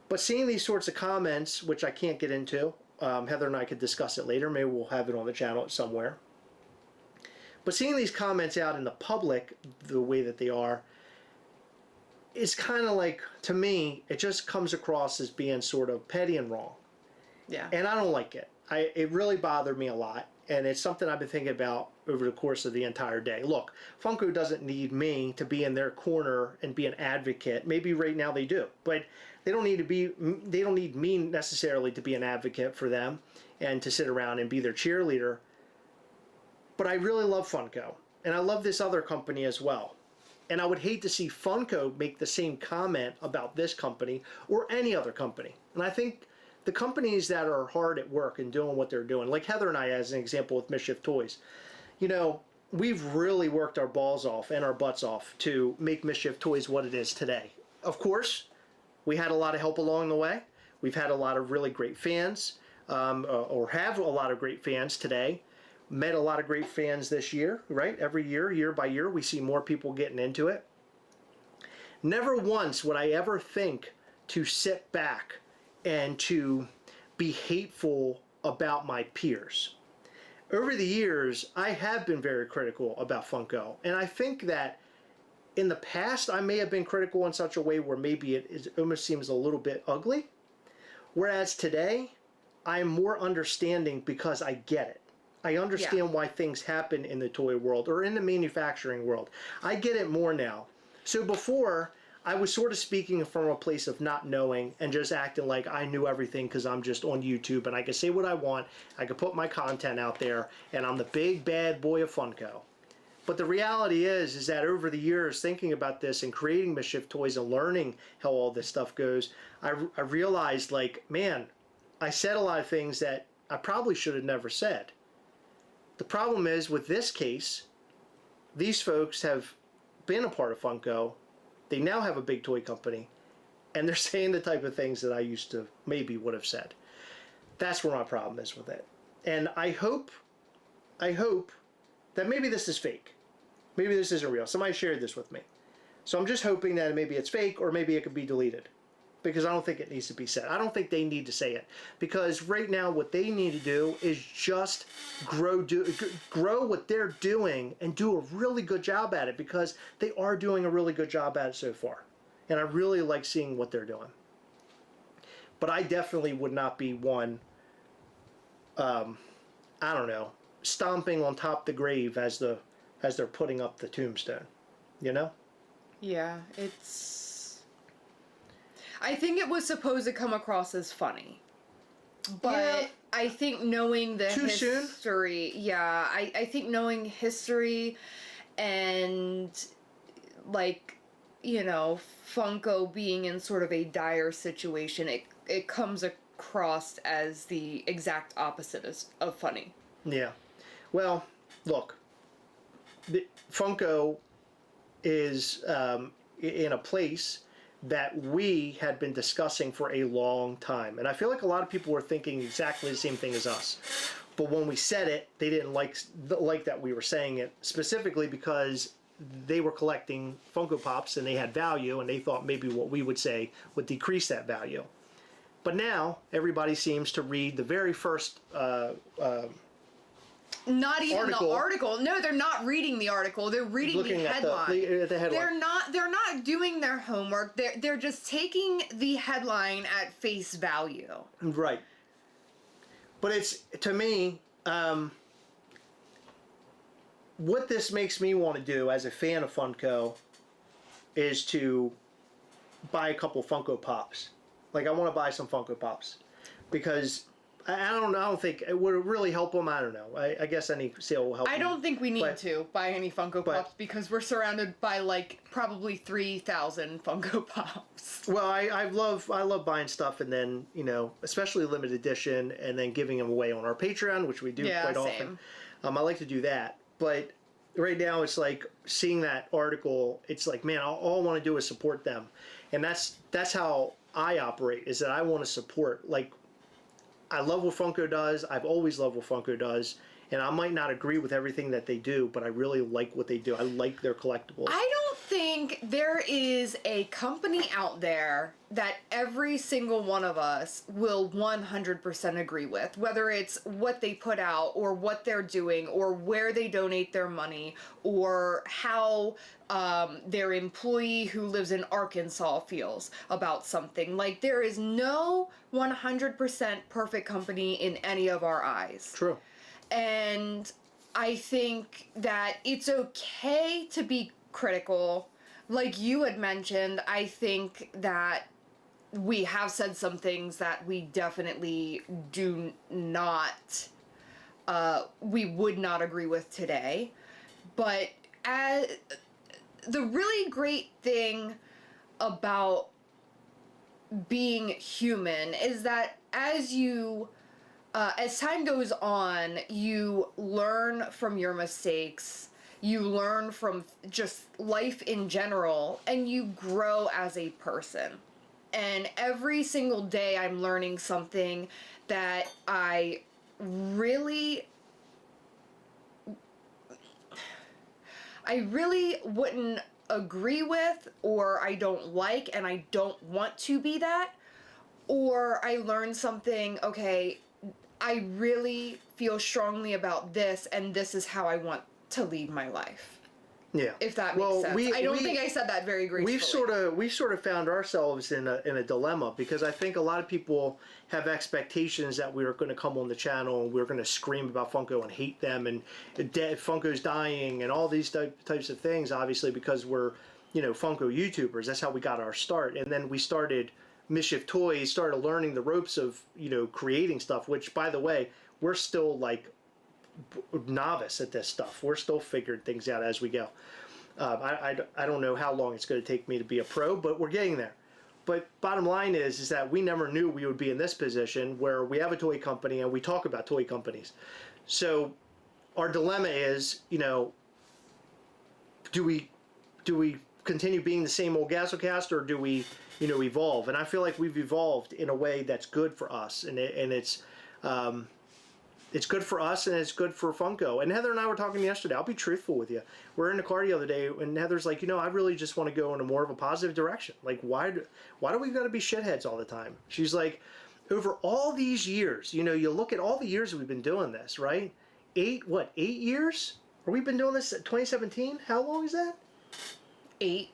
But seeing these sorts of comments, which I can't get into, Heather and I could discuss it later. Maybe we'll have it on the channel somewhere. But seeing these comments out in the public the way that they are, it's kind of like, to me, it just comes across as being sort of petty and wrong. Yeah. And I don't like it. it really bothered me a lot, and it's something I've been thinking about over the course of the entire day. Look, Funko doesn't need me to be in their corner and be an advocate. Maybe right now they do, but they don't need me necessarily to be an advocate for them and to sit around and be their cheerleader. But I really love Funko, and I love this other company as well. And I would hate to see Funko make the same comment about this company or any other company. And I think the companies that are hard at work and doing what they're doing, like Heather and I, as an example with Mischief Toys, you know, we've really worked our balls off and our butts off to make Mischief Toys what it is today. Of course, we had a lot of help along the way. We've had a lot of really great fans, or have a lot of great fans today. Met a lot of great fans this year, right? Every year, year by year, we see more people getting into it. Never once would I ever think to sit back and to be hateful about my peers. Over the years, I have been very critical about Funko, and I think that in the past, I may have been critical in such a way where maybe it almost seems a little bit ugly, whereas today, I'm more understanding because I get it. I understand why things happen in the toy world or in the manufacturing world. I get it more now. So before, I was sort of speaking from a place of not knowing and just acting like I knew everything because I'm just on YouTube and I can say what I want, I can put my content out there, and I'm the big bad boy of Funko. But the reality is that over the years, thinking about this and creating Mischief Toys and learning how all this stuff goes, I realized, like, man, I said a lot of things that I probably should have never said. The problem is, with this case, these folks have been a part of Funko. They now have a big toy company, and they're saying the type of things that I used to maybe would have said. That's where my problem is with it. And I hope that maybe this is fake. Maybe this isn't real. Somebody shared this with me. So I'm just hoping that maybe it's fake or maybe it could be deleted, because I don't think it needs to be said. I don't think they need to say it, because right now what they need to do is just grow what they're doing and do a really good job at it, because they are doing a really good job at it so far. And I really like seeing what they're doing. But I definitely would not be one, I don't know, stomping on top of the grave as they're putting up the tombstone, you know? Yeah, I think it was supposed to come across as funny. But yeah. I think knowing the history, I think knowing history and, like, you know, Funko being in sort of a dire situation, it comes across as the exact opposite of funny. Yeah. Well, look, Funko is in a place that we had been discussing for a long time. And I feel like a lot of people were thinking exactly the same thing as us. But when we said it, they didn't like that we were saying it, specifically because they were collecting Funko Pops and they had value, and they thought maybe what we would say would decrease that value. But now everybody seems to read the very first not even article. The article. No, they're not reading the article. They're reading the headline. At the headline. They're not doing their homework. They're just taking the headline at face value. Right. But it's, to me, what this makes me want to do as a fan of Funko is to buy a couple Funko Pops. Like, I want to buy some Funko Pops, because I don't think it would really help them. I don't know. I guess any sale will help. I don't think we need to buy any Funko Pops, because we're surrounded by, like, probably 3,000 Funko Pops. Well, I love buying stuff, and then, you know, especially limited edition, and then giving them away on our Patreon, which we do quite often. I like to do that. But right now, it's like seeing that article. It's like, man, all I want to do is support them, and that's how I operate. Is that I want to support, like, I love what Funko does. I've always loved what Funko does. And I might not agree with everything that they do, but I really like what they do. I like their collectibles. think there is a company out there that every single one of us will 100% agree with, whether it's what they put out or what they're doing or where they donate their money or how their employee who lives in Arkansas feels about something. Like, there is no 100% perfect company in any of our eyes. True. And I think that it's okay to be critical. Like you had mentioned, I think that we have said some things that we definitely do not, we would not agree with today. But the really great thing about being human is that as time goes on, you learn from your mistakes, you learn from just life in general, and you grow as a person. And every single day I'm learning something that I really wouldn't agree with, or I don't like, and I don't want to be that. Or I learn something, okay, I really feel strongly about this, and this is how I want to lead my life. Yeah. If that makes sense. I don't think I said that very gracefully. We've sort of found ourselves in a dilemma, because I think a lot of people have expectations that we are going to come on the channel and we're going to scream about Funko and hate them and Funko's dying and all these types of things, obviously, because we're, Funko YouTubers. That's how we got our start. And then we started Mischief Toys, started learning the ropes of, creating stuff, which, by the way, we're still like novice at this stuff. We're still figuring things out as we go. I don't know how long it's going to take me to be a pro, but we're getting there. But bottom line is that we never knew we would be in this position where we have a toy company and we talk about toy companies. So our dilemma is, do we continue being the same old Gastlecast, or do we, evolve? And I feel like we've evolved in a way that's good for us, and it's good for us, and it's good for Funko. And Heather and I were talking yesterday. I'll be truthful with you. We're in the car the other day, and Heather's like, I really just want to go in a more of a positive direction. Like, why do we got to be shitheads all the time? She's like, over all these years, you look at all the years we've been doing this, right? 8 years? Or we've been doing this at 2017? How long is that? 8.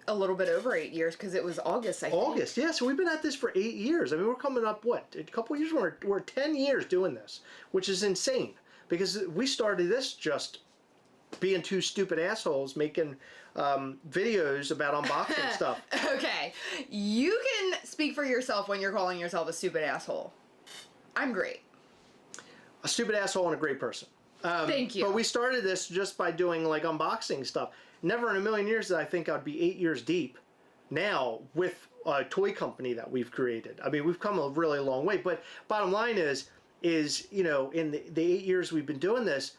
A little bit over 8 years, because it was August, I think. August, yeah. So we've been at this for 8 years. I mean, we're coming up, a couple of years? We're 10 years doing this, which is insane. Because we started this just being two stupid assholes making videos about unboxing stuff. Okay. You can speak for yourself when you're calling yourself a stupid asshole. I'm great. A stupid asshole and a great person. Thank you. But we started this just by doing like unboxing stuff. Never in a million years did I think I'd be 8 years deep now with a toy company that we've created. I mean, we've come a really long way. But bottom line is in the 8 years we've been doing this,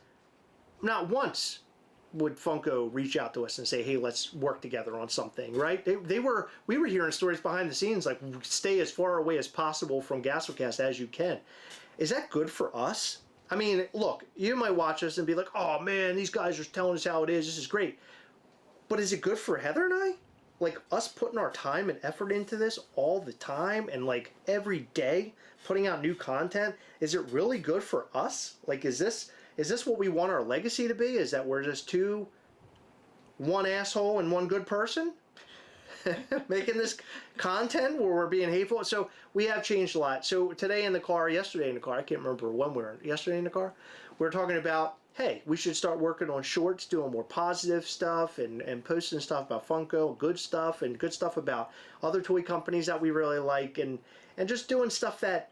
not once would Funko reach out to us and say, hey, let's work together on something, right? We were hearing stories behind the scenes like, stay as far away as possible from Gastlecast as you can. Is that good for us? I mean, look, you might watch us and be like, oh man, these guys are telling us how it is. This is great. But is it good for Heather and I? Like, us putting our time and effort into this all the time and like every day putting out new content, is it really good for us? Like, is this what we want our legacy to be? Is that we're just one asshole and one good person making this content where we're being hateful? So we have changed a lot. So yesterday in the car, I can't remember when we were yesterday in the car, we were talking about, hey, we should start working on shorts, doing more positive stuff and posting stuff about Funko, good stuff about other toy companies that we really like, and just doing stuff that,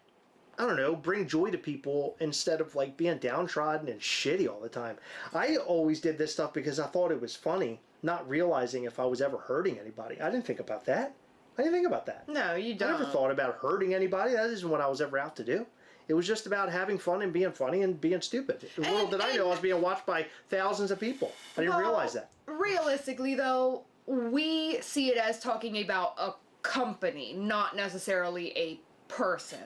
I don't know, bring joy to people instead of like being downtrodden and shitty all the time. I always did this stuff because I thought it was funny, not realizing if I was ever hurting anybody. I didn't think about that. No, you don't. I never thought about hurting anybody. That isn't what I was ever out to do. It was just about having fun and being funny and being stupid. Little did I know I was being watched by thousands of people. I didn't realize that. Realistically, though, we see it as talking about a company, not necessarily a person.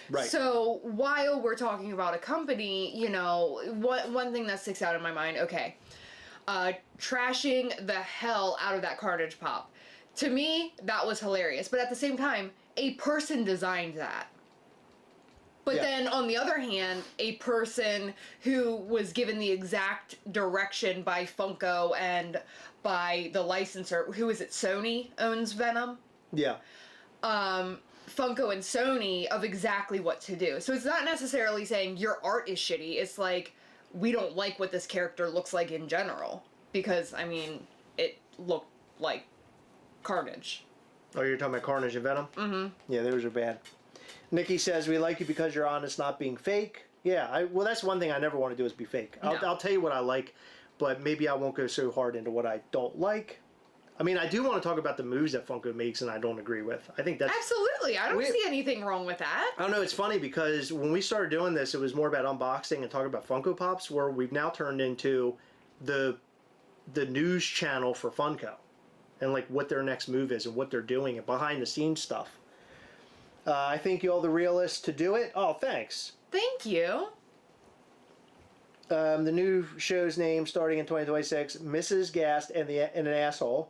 Right. So while we're talking about a company, one thing that sticks out in my mind, okay, trashing the hell out of that Carnage pop. To me, that was hilarious. But at the same time, a person designed that. But then, on the other hand, a person who was given the exact direction by Funko and by the licensor, who is it, Sony owns Venom? Yeah. Funko and Sony of exactly what to do. So it's not necessarily saying your art is shitty. It's like, we don't like what this character looks like in general. Because, I mean, it looked like Carnage. Oh, you're talking about Carnage and Venom? Mm-hmm. Yeah, those are bad. Nikki says, we like you because you're honest, not being fake. Yeah, well, that's one thing I never want to do is be fake. I'll tell you what I like, but maybe I won't go so hard into what I don't like. I mean, I do want to talk about the moves that Funko makes and I don't agree with. I think that's... Absolutely. I don't see anything wrong with that. I don't know. It's funny because when we started doing this, it was more about unboxing and talking about Funko Pops, where we've now turned into the news channel for Funko and like what their next move is and what they're doing and behind the scenes stuff. I think you're the realist to do it. Oh, thanks. Thank you. The new show's name starting in 2026, Mrs. Gast and an Asshole.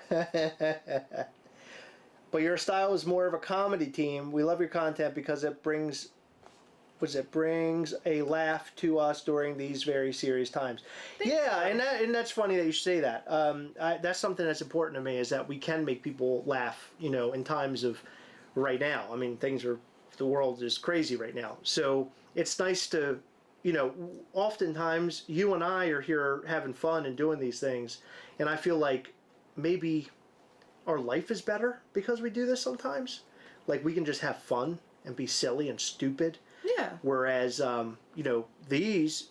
But your style is more of a comedy team. We love your content because it brings a laugh to us during these very serious times. And that's funny that you should say that. That's something that's important to me, is that we can make people laugh, in times of right now. I mean, the world is crazy right now. So it's nice to, oftentimes you and I are here having fun and doing these things. And I feel like maybe our life is better because we do this sometimes. Like we can just have fun and be silly and stupid. Yeah. Whereas, these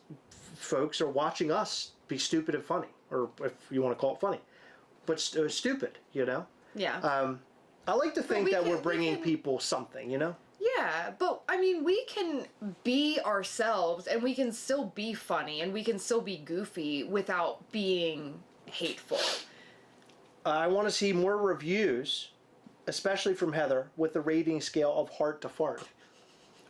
folks are watching us be stupid and funny, or if you want to call it funny, but stupid, Yeah. I like to think that we're bringing people something, Yeah, but I mean, we can be ourselves and we can still be funny and we can still be goofy without being hateful. I want to see more reviews, especially from Heather, with the rating scale of heart to fart.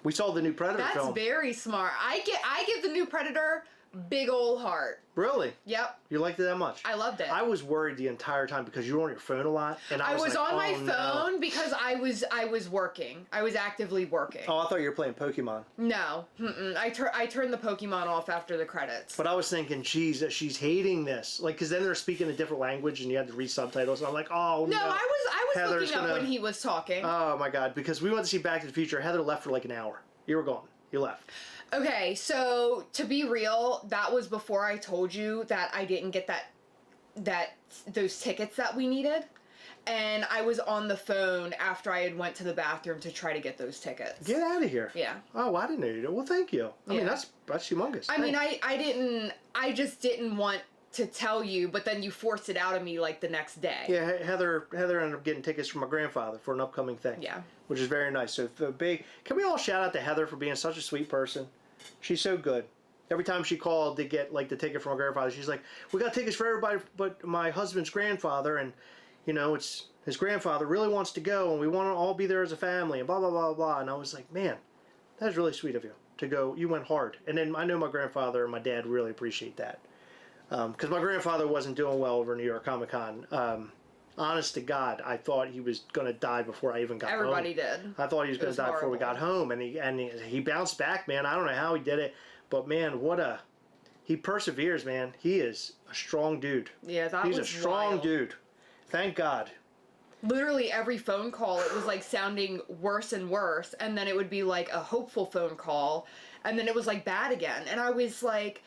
We saw the new Predator film. That's very smart. I give the new Predator big old heart. Really? Yep. You liked it that much? I loved it. I was worried the entire time because you were on your phone a lot, and I was on my phone because I was working. I was actively working. Oh, I thought you were playing Pokemon. No, I turned the Pokemon off after the credits. But I was thinking, geez, she's hating this, like, because then they're speaking a different language and you had to read subtitles. And I'm like, oh no. No, I was Heather's looking up when he was talking. Oh my god, because we went to see Back to the Future. Heather left for like an hour. You were gone. You left. Okay, so to be real, that was before I told you that I didn't get those tickets that we needed. And I was on the phone after I had went to the bathroom to try to get those tickets. Get out of here. Yeah. Oh, I didn't know you did. Well, thank you. I mean, that's humongous. I mean, I just didn't want to tell you, but then you forced it out of me like the next day. Yeah, Heather ended up getting tickets from my grandfather for an upcoming thing. Yeah. Which is very nice. So can we all shout out to Heather for being such a sweet person? She's so good. Every time she called to get like the ticket from my grandfather, she's like, "We got tickets for everybody but my husband's grandfather, and it's his grandfather really wants to go, and we want to all be there as a family, and blah blah blah blah." And I was like, "Man, that's really sweet of you to go. You went hard." And then I know my grandfather and my dad really appreciate that, because my grandfather wasn't doing well over New York Comic Con. Honest to God, I thought he was going to die before I even got home. Everybody did. I thought he was going to die before we got home, and he bounced back, man. I don't know how he did it, but man, he perseveres, man. He is a strong dude. Yeah, he's a strong dude. Thank God. Literally every phone call, it was like sounding worse and worse, and then it would be like a hopeful phone call, and then it was like bad again, and I was like,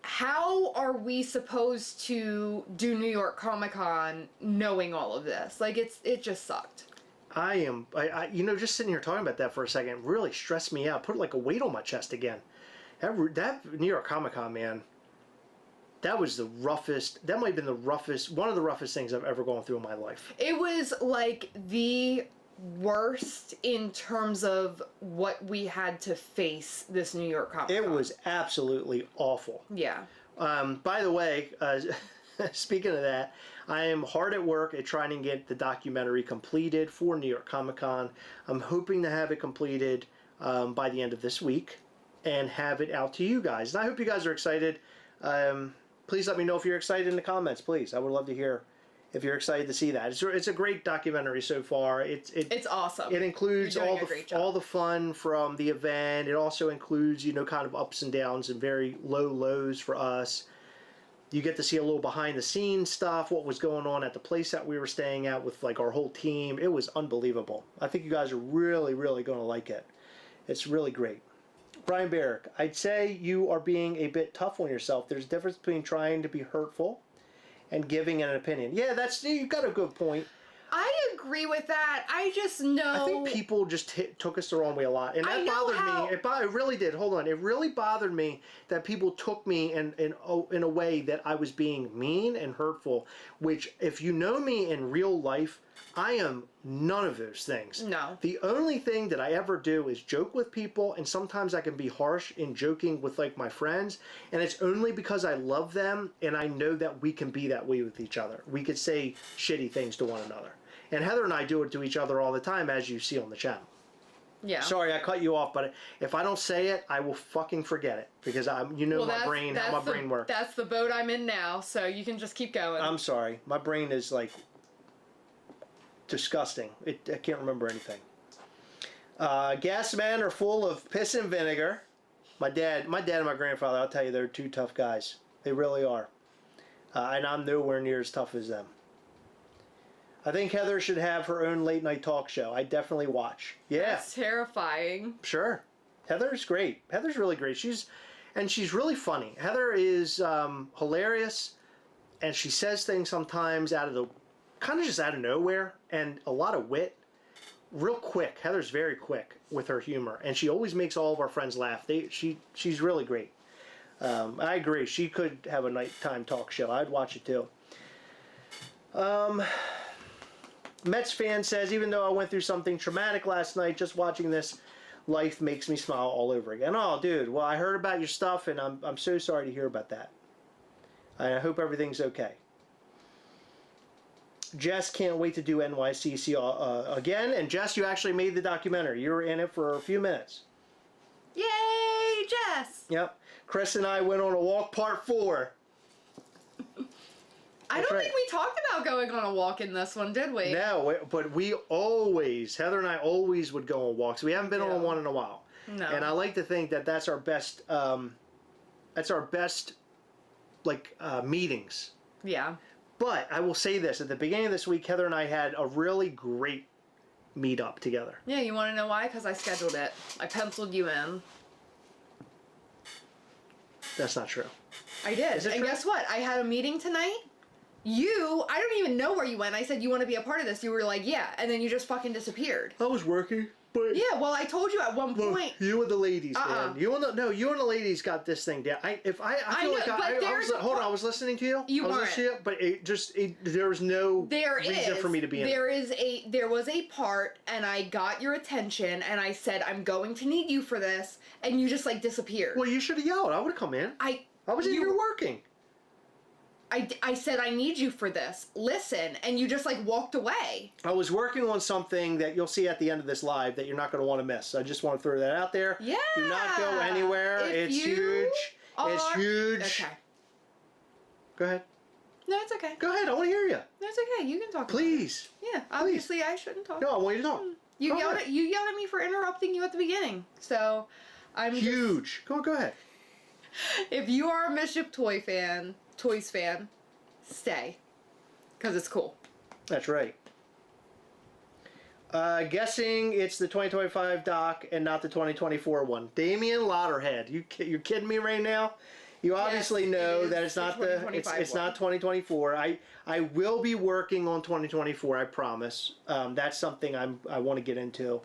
how are we supposed to do New York Comic Con knowing all of this? Like, it just sucked. I just sitting here talking about that for a second really stressed me out. Put like a weight on my chest again. That New York Comic Con, man, that was the roughest. That might have been one of the roughest things I've ever gone through in my life. It was like the worst in terms of what we had to face this New York Comic Con. It was absolutely awful. Yeah. By the way, speaking of that, I am hard at work at trying to get the documentary completed for New York Comic Con. I'm hoping to have it completed by the end of this week and have it out to you guys. And I hope you guys are excited. please let me know if you're excited in the comments, please. I would love to hear if you're excited to see that. It's a great documentary so far. It's awesome. It includes You're doing all the fun from the event. It also includes, you know, kind of ups and downs and very low lows for us. You get to see a little behind the scenes stuff, what was going on at the place that we were staying at with like our whole team. It was unbelievable. I think you guys are really, really going to like it. It's really great. Brian Barrick, I'd say you are being a bit tough on yourself. There's a difference between trying to be hurtful and giving an opinion. Yeah, you've got a good point. I agree with that. I just know. I think people just took us the wrong way a lot, and that bothered me. It really did. Hold on, it really bothered me that people took me in a way that I was being mean and hurtful. Which, if you know me in real life, I am none of those things. No. The only thing that I ever do is joke with people, and sometimes I can be harsh in joking with like my friends, and it's only because I love them and I know that we can be that way with each other. We could say shitty things to one another. And Heather and I do it to each other all the time, as you see on the channel. Yeah. Sorry, I cut you off, but if I don't say it, I will fucking forget it because my brain, how my brain works. That's the boat I'm in now, so you can just keep going. I'm sorry, my brain is like disgusting. I can't remember anything. Gas men are full of piss and vinegar. My dad and my grandfather, I'll tell you, they're two tough guys. They really are. And I'm nowhere near as tough as them. I think Heather should have her own late night talk show. I definitely watch. Yeah. That's terrifying. Sure. Heather's great. Heather's really great. She's really funny. Heather is hilarious, and she says things sometimes kind of just out of nowhere, and a lot of wit. Real quick. Heather's very quick with her humor, and she always makes all of our friends laugh. She's really great. I agree. She could have a nighttime talk show. I'd watch it too. Mets fan says, even though I went through something traumatic last night, just watching this, life makes me smile all over again. Oh, dude. Well, I heard about your stuff, and I'm so sorry to hear about that. I hope everything's okay. Jess can't wait to do NYCC again. And Jess, you actually made the documentary. You were in it for a few minutes. Yay, Jess! Yep. Chris and I went on a walk, part 4. I don't think we talked about going on a walk in this one, did we? No, but Heather and I always would go on walks. We haven't been on one in a while. No. And I like to think that that's our best, meetings. Yeah. But I will say this, at the beginning of this week, Heather and I had a really great meetup together. Yeah, you want to know why? Because I scheduled it. I penciled you in. That's not true. I did. Is it and true? Guess what? I had a meeting tonight. I don't even know where you went. I said, you want to be a part of this? You were like, yeah. And then you just fucking disappeared. I was working, but... Yeah, well, I told you at one point. You and the ladies, man. You and the ladies got this thing down. I was listening to you. You I was weren't. listening to you, but there was no reason for me to be in it. There was a part, and I got your attention, and I said, I'm going to need you for this, and you just, like, disappeared. Well, you should have yelled. I would have come in. I was in here working. I said, I need you for this. Listen. And you just, like, walked away. I was working on something that you'll see at the end of this live that you're not going to want to miss. I just want to throw that out there. Yeah. Do not go anywhere. It's huge. It's huge. Okay. Go ahead. No, it's okay. Go ahead. I want to hear you. No, it's okay. You can talk. Please. About it. Yeah. Obviously, I shouldn't talk. No, I want you to talk. You yelled at me for interrupting you at the beginning. So, I'm huge. Go ahead. If you are a Mischief Toys fan, stay. Because it's cool. That's right. Guessing it's the 2025 doc and not the 2024 one. Damian Lauderhead. You're kidding me right now? You obviously know that it's not it's not 2024. I will be working on 2024, I promise. That's something I want to get into.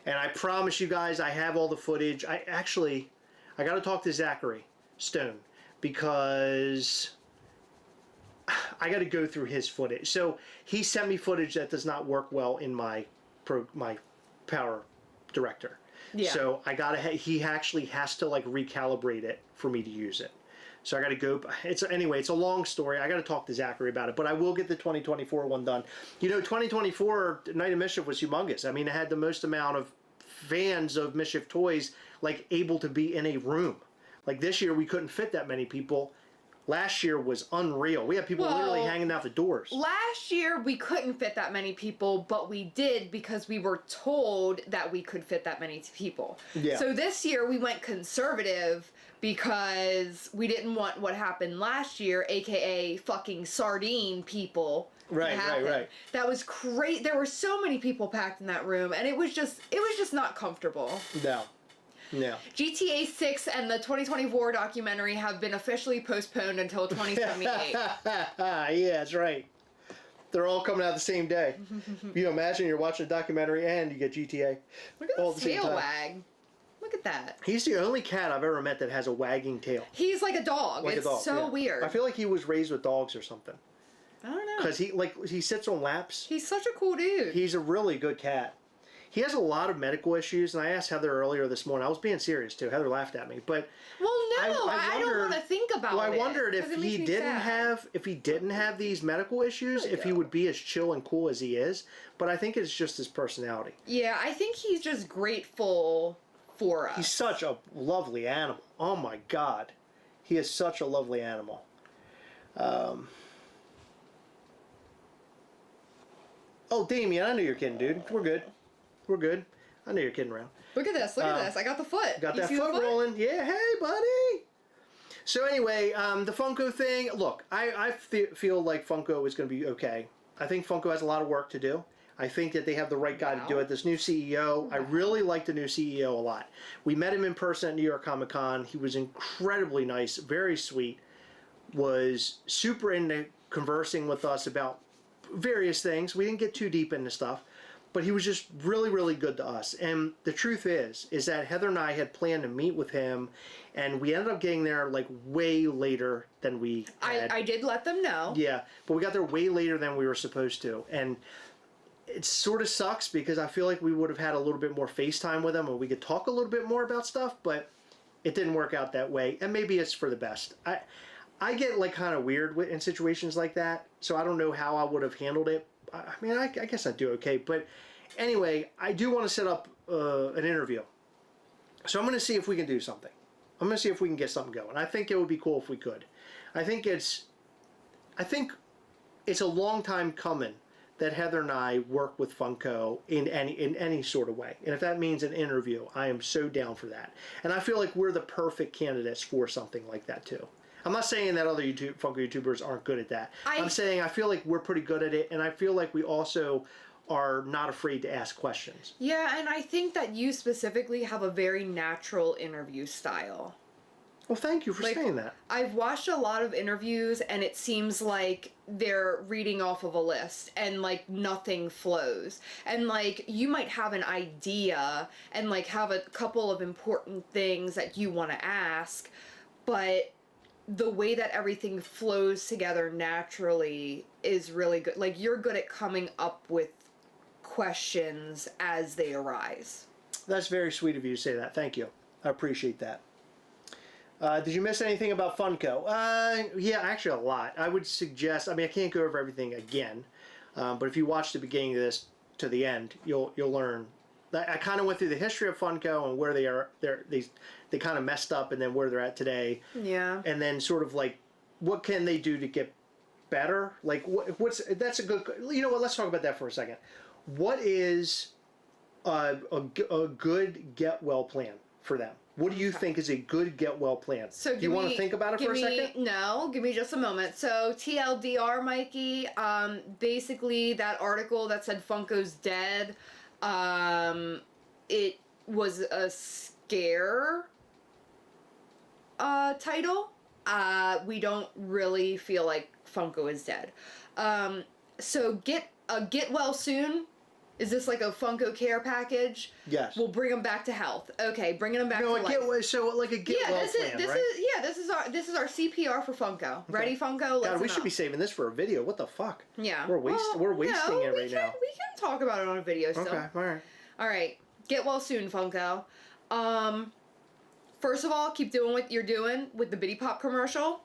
And I promise you guys I have all the footage. I got to talk to Zachary Stone because I got to go through his footage. So he sent me footage that does not work well in my Power Director. Yeah. So he actually has to like recalibrate it for me to use it. So I got to go. It's a long story. I got to talk to Zachary about it, but I will get the 2024 one done. 2024 Night of Mischief was humongous. I mean, it had the most amount of fans of Mischief Toys like able to be in a room. Like this year, we couldn't fit that many people Last year was unreal. We had people literally hanging out the doors. Last year, we couldn't fit that many people, but we did because we were told that we could fit that many people. Yeah. So this year, we went conservative because we didn't want what happened last year, aka fucking sardine people. Right. That was great. There were so many people packed in that room, and it was just not comfortable. No. GTA 6 and the 2024 documentary have been officially postponed until 2078. Yeah, that's right. They're all coming out the same day. You imagine you're watching a documentary and you get GTA. Look at this tail wag. Look at that. He's the only cat I've ever met that has a wagging tail. He's like a dog. It's so weird. I feel like he was raised with dogs or something. I don't know. Because he sits on laps. He's such a cool dude. He's a really good cat. He has a lot of medical issues, and I asked Heather earlier this morning. I was being serious too. Heather laughed at me, but I don't want to think about it. Well, I wondered if he didn't have these medical issues, if he would be as chill and cool as he is. But I think it's just his personality. Yeah, I think he's just grateful for us. He's such a lovely animal. Oh my God, he is such a lovely animal. Oh, Damien, I know you're kidding, dude. We're good. I know you're kidding around. Look at this. I got the foot. Got that foot rolling. Yeah, hey, buddy. So anyway, the Funko thing. Look, I feel like Funko is going to be okay. I think Funko has a lot of work to do. I think that they have the right guy to do it. This new CEO, I really like the new CEO a lot. We met him in person at New York Comic Con. He was incredibly nice, very sweet, was super into conversing with us about various things. We didn't get too deep into stuff, but he was just really, really good to us. And the truth is that Heather and I had planned to meet with him, and we ended up getting there like way later than we had. I did let them know. Yeah, but we got there way later than we were supposed to. And it sort of sucks because I feel like we would have had a little bit more FaceTime with him and we could talk a little bit more about stuff, but it didn't work out that way. And maybe it's for the best. I get like kind of weird in situations like that, so I don't know how I would have handled it. I mean, I guess I'd do okay. But anyway, I do want to set up an interview. So I'm going to see if we can do something. I'm going to see if we can get something going. I think it would be cool if we could. I think it's a long time coming that Heather and I work with Funko in any sort of way. And if that means an interview, I am so down for that. And I feel like we're the perfect candidates for something like that too. I'm not saying that other Funko YouTubers aren't good at that. I'm saying I feel like we're pretty good at it, and I feel like we also are not afraid to ask questions. Yeah, and I think that you specifically have a very natural interview style. Well, thank you for saying that. I've watched a lot of interviews, and it seems like they're reading off of a list, and like nothing flows. And like you might have an idea, and like have a couple of important things that you want to ask, but the way that everything flows together naturally is really good. Like, you're good at coming up with questions as they arise. That's very sweet of you to say that. Thank you. I appreciate that. Did you miss anything about Funko? Yeah, actually a lot. I would suggest, I mean, I can't go over everything again, but if you watch the beginning of this to the end, you'll learn. I kind of went through the history of Funko and where they are. They kind of messed up, and then where they're at today. Yeah. And then sort of like, what can they do to get better? Like, that's a good. You know what? Let's talk about that for a second. What is a good get well plan for them? What do you think is a good get well plan? So do you want to think about it for a second? No, give me just a moment. So TLDR, Mikey. Basically, that article that said Funko's dead. It was a scare title. We don't really feel like Funko is dead. So get well soon. Is this like a Funko care package? Yes. We'll bring them back to health. Okay, bringing them back to life. So like a get well plan, right? This is our CPR for Funko. Ready, Funko? God, we should be saving this for a video. What the fuck? Yeah. We're wasting it right now. We can talk about it on a video still. Okay, alright. Alright. Get well soon, Funko. First of all, keep doing what you're doing with the Bitty Pop commercial.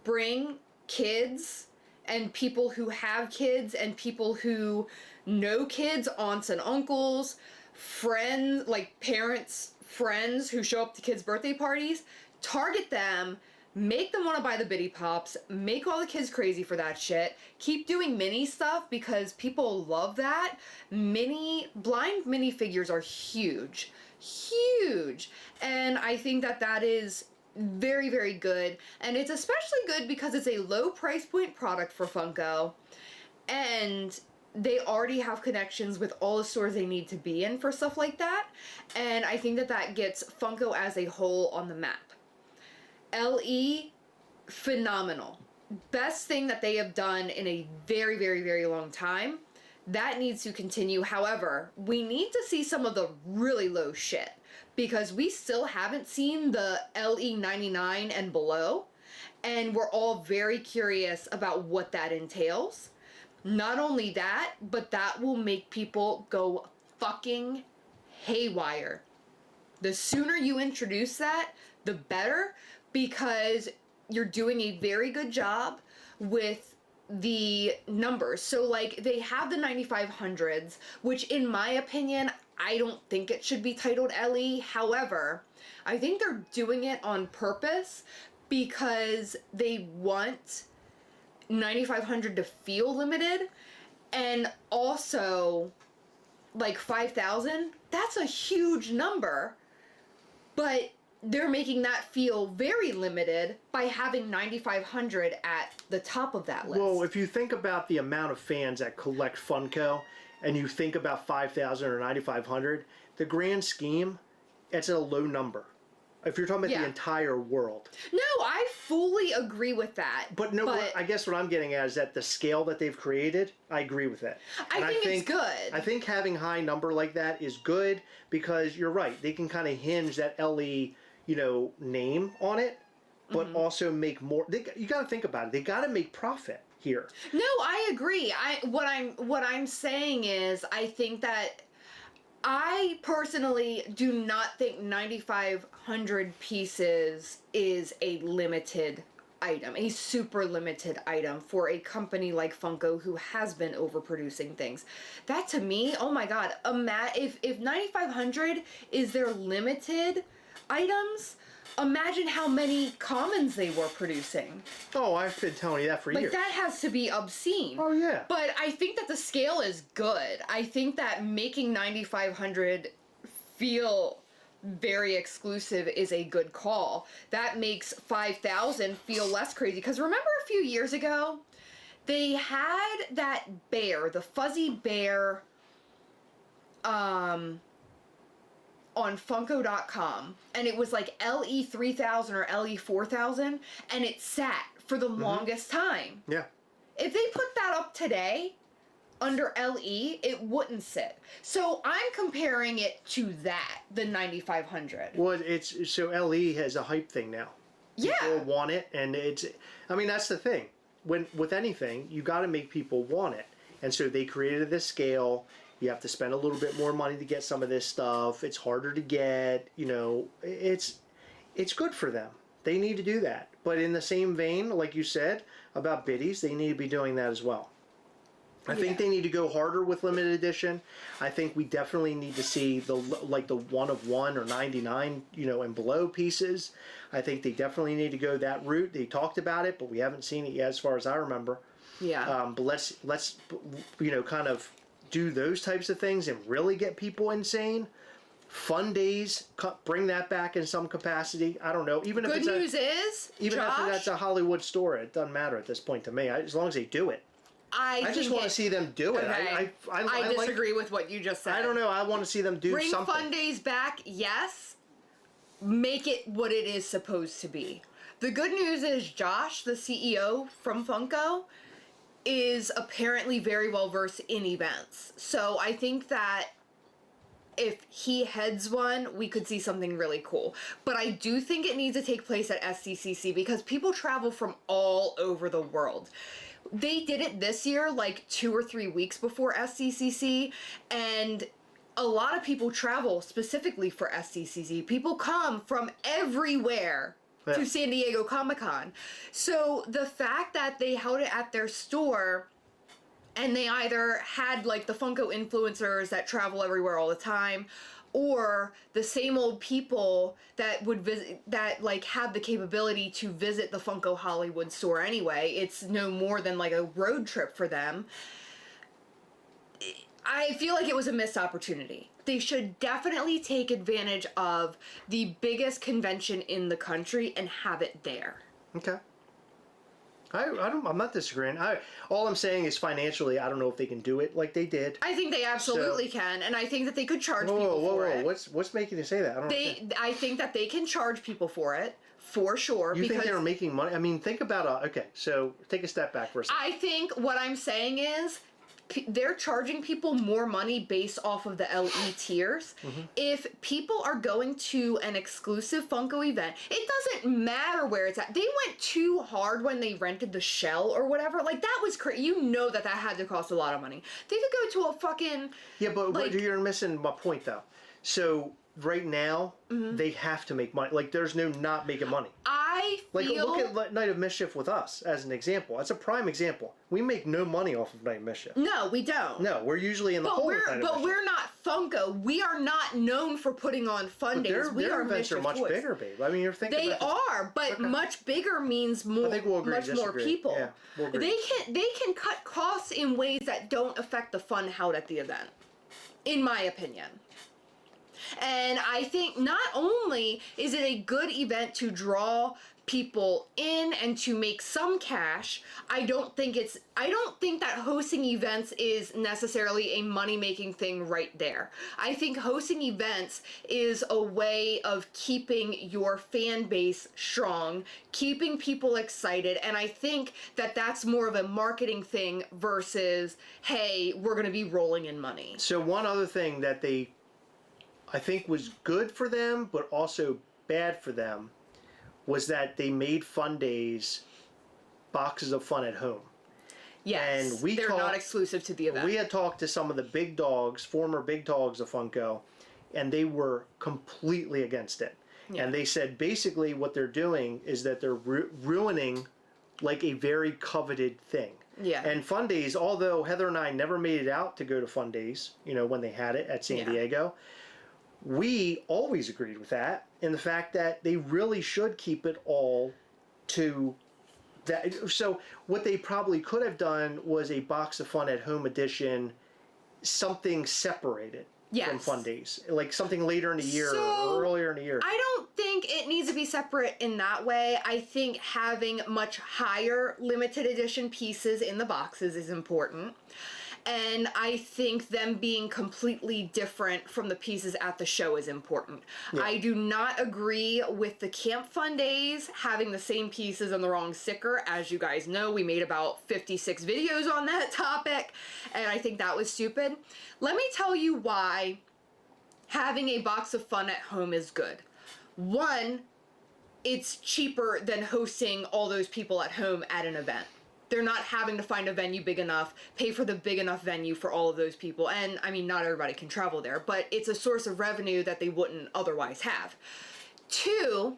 Bring kids and people who have kids and people who know kids, aunts and uncles, friends, like parents, friends who show up to kids' birthday parties. Target them, make them want to buy the Bitty Pops, make all the kids crazy for that shit, keep doing mini stuff because people love that. Blind mini figures are huge, huge, and I think that that is very, very good, and it's especially good because it's a low price point product for Funko, and they already have connections with all the stores they need to be in for stuff like that, and I think that that gets Funko as a whole on the map. LE, phenomenal. Best thing that they have done in a very, very, very long time. That needs to continue. However, we need to see some of the really low shit because we still haven't seen the LE 99 and below, and we're all very curious about what that entails. Not only that, but that will make people go fucking haywire. The sooner you introduce that, the better, because you're doing a very good job with the numbers. So like they have the 9500s, which in my opinion, I don't think it should be titled LE. However, I think they're doing it on purpose because they want 9500 to feel limited, and also like 5000, that's a huge number, but they're making that feel very limited by having 9500 at the top of that list. Well, if you think about the amount of fans that collect Funko, and you think about 5,000 or 9,500, the grand scheme, it's a low number. If you're talking about the entire world. No, I fully agree with that. But I guess what I'm getting at is that the scale that they've created, I agree with it. I think it's good. I think having high number like that is good because you're right. They can kind of hinge that LE, name on it, but also make more. You got to think about it. They got to make profit here. No, I agree. What I'm saying is I think that I personally do not think 9,500 pieces is a limited item, a super limited item for a company like Funko who has been overproducing things. That to me, oh my god, if 9,500 is their limited items, imagine how many commons they were producing. Oh, I've been telling you that for years. Like, that has to be obscene. Oh, yeah. But I think that the scale is good. I think that making 9,500 feel very exclusive is a good call. That makes 5,000 feel less crazy. Because remember a few years ago, they had that bear, the fuzzy bear, on Funko.com, and it was like LE 3000 or LE 4000, and it sat for the longest time. Yeah. If they put that up today under LE, it wouldn't sit. So I'm comparing it to that, the 9,500. Well, so LE has a hype thing now. Yeah. People want it, and that's the thing. With anything, you got to make people want it, and so they created this scale. You have to spend a little bit more money to get some of this stuff. It's harder to get, it's good for them. They need to do that. But in the same vein, like you said, about biddies, they need to be doing that as well. I think they need to go harder with limited edition. I think we definitely need to see the 1 of 1 or 99, and below pieces. I think they definitely need to go that route. They talked about it, but we haven't seen it yet as far as I remember. Yeah. But let's kind of do those types of things and really get people insane. Fun days, bring that back in some capacity. I don't know. Even if Josh, if that's a Hollywood store, it doesn't matter at this point to me. As long as they do it. I just want to see them do it. Okay. I disagree with what you just said. I don't know. I want to see them do something. Bring fun days back, yes. Make it what it is supposed to be. The good news is Josh, the CEO from Funko, is apparently very well versed in events. So I think that if he heads one, we could see something really cool. But I do think it needs to take place at SDCC because people travel from all over the world. They did it this year, like 2 or 3 weeks before SDCC, and a lot of people travel specifically for SDCC. People come from everywhere to San Diego Comic-Con. So the fact that they held it at their store and they either had like the Funko influencers that travel everywhere all the time, or the same old people that would visit, that like have the capability to visit the Funko Hollywood store anyway. It's no more than like a road trip for them. I feel like it was a missed opportunity. They should definitely take advantage of the biggest convention in the country and have it there. Okay. I'm not disagreeing. All I'm saying is financially, I don't know if they can do it like they did. I think they absolutely can, and I think that they could charge people for it. What's making you say that? I think that they can charge people for it, for sure. You think they're making money? I mean, think about okay. So take a step back for a second. I think what I'm saying is they're charging people more money based off of the LE tiers. Mm-hmm. If people are going to an exclusive Funko event, it doesn't matter where it's at. They went too hard when they rented the shell or whatever. Like, that was crazy. You know that had to cost a lot of money. They could go to a fucking... Yeah, but you're missing my point, though. So, right now, they have to make money. Like, there's no not making money. I feel... Like, look at Night of Mischief with us, as an example. That's a prime example. We make no money off of Night of Mischief. No, we don't. No, we're usually in the hole with Night of Mischief. But we're not Funko. We are not known for putting on fun days. Their events are much bigger, babe. I mean, you're thinking They are, but much bigger means more. I think we'll agree, much more people. Yeah, we'll agree. They can cut costs in ways that don't affect the fun held at the event, in my opinion. And I think not only is it a good event to draw people in and to make some cash, I don't think that hosting events is necessarily a money-making thing right there. I think hosting events is a way of keeping your fan base strong, keeping people excited, and I think that that's more of a marketing thing versus, hey, we're going to be rolling in money. So one other thing that I think was good for them, but also bad for them, was that they made Fun Days boxes of fun at home. Yes, and they're not exclusive to the event. We had talked to some of the big dogs, former big dogs of Funko, and they were completely against it. Yeah. And they said basically what they're doing is that they're ruining like a very coveted thing. Yeah. And Fun Days, although Heather and I never made it out to go to Fun Days, when they had it at San Diego, we always agreed with that, in the fact that they really should keep it all to that. So what they probably could have done was a box of fun at home edition, something separated from Fun Days, like something later in the year or earlier in the year. I don't think it needs to be separate in that way. I think having much higher limited edition pieces in the boxes is important. And I think them being completely different from the pieces at the show is important. Yeah. I do not agree with the Camp Fun Days having the same pieces and the wrong sticker. As you guys know, we made about 56 videos on that topic, and I think that was stupid. Let me tell you why having a box of fun at home is good. One, it's cheaper than hosting all those people at home at an event. They're not having to find a venue big enough, pay for the big enough venue for all of those people. And, I mean, not everybody can travel there, but it's a source of revenue that they wouldn't otherwise have. Two,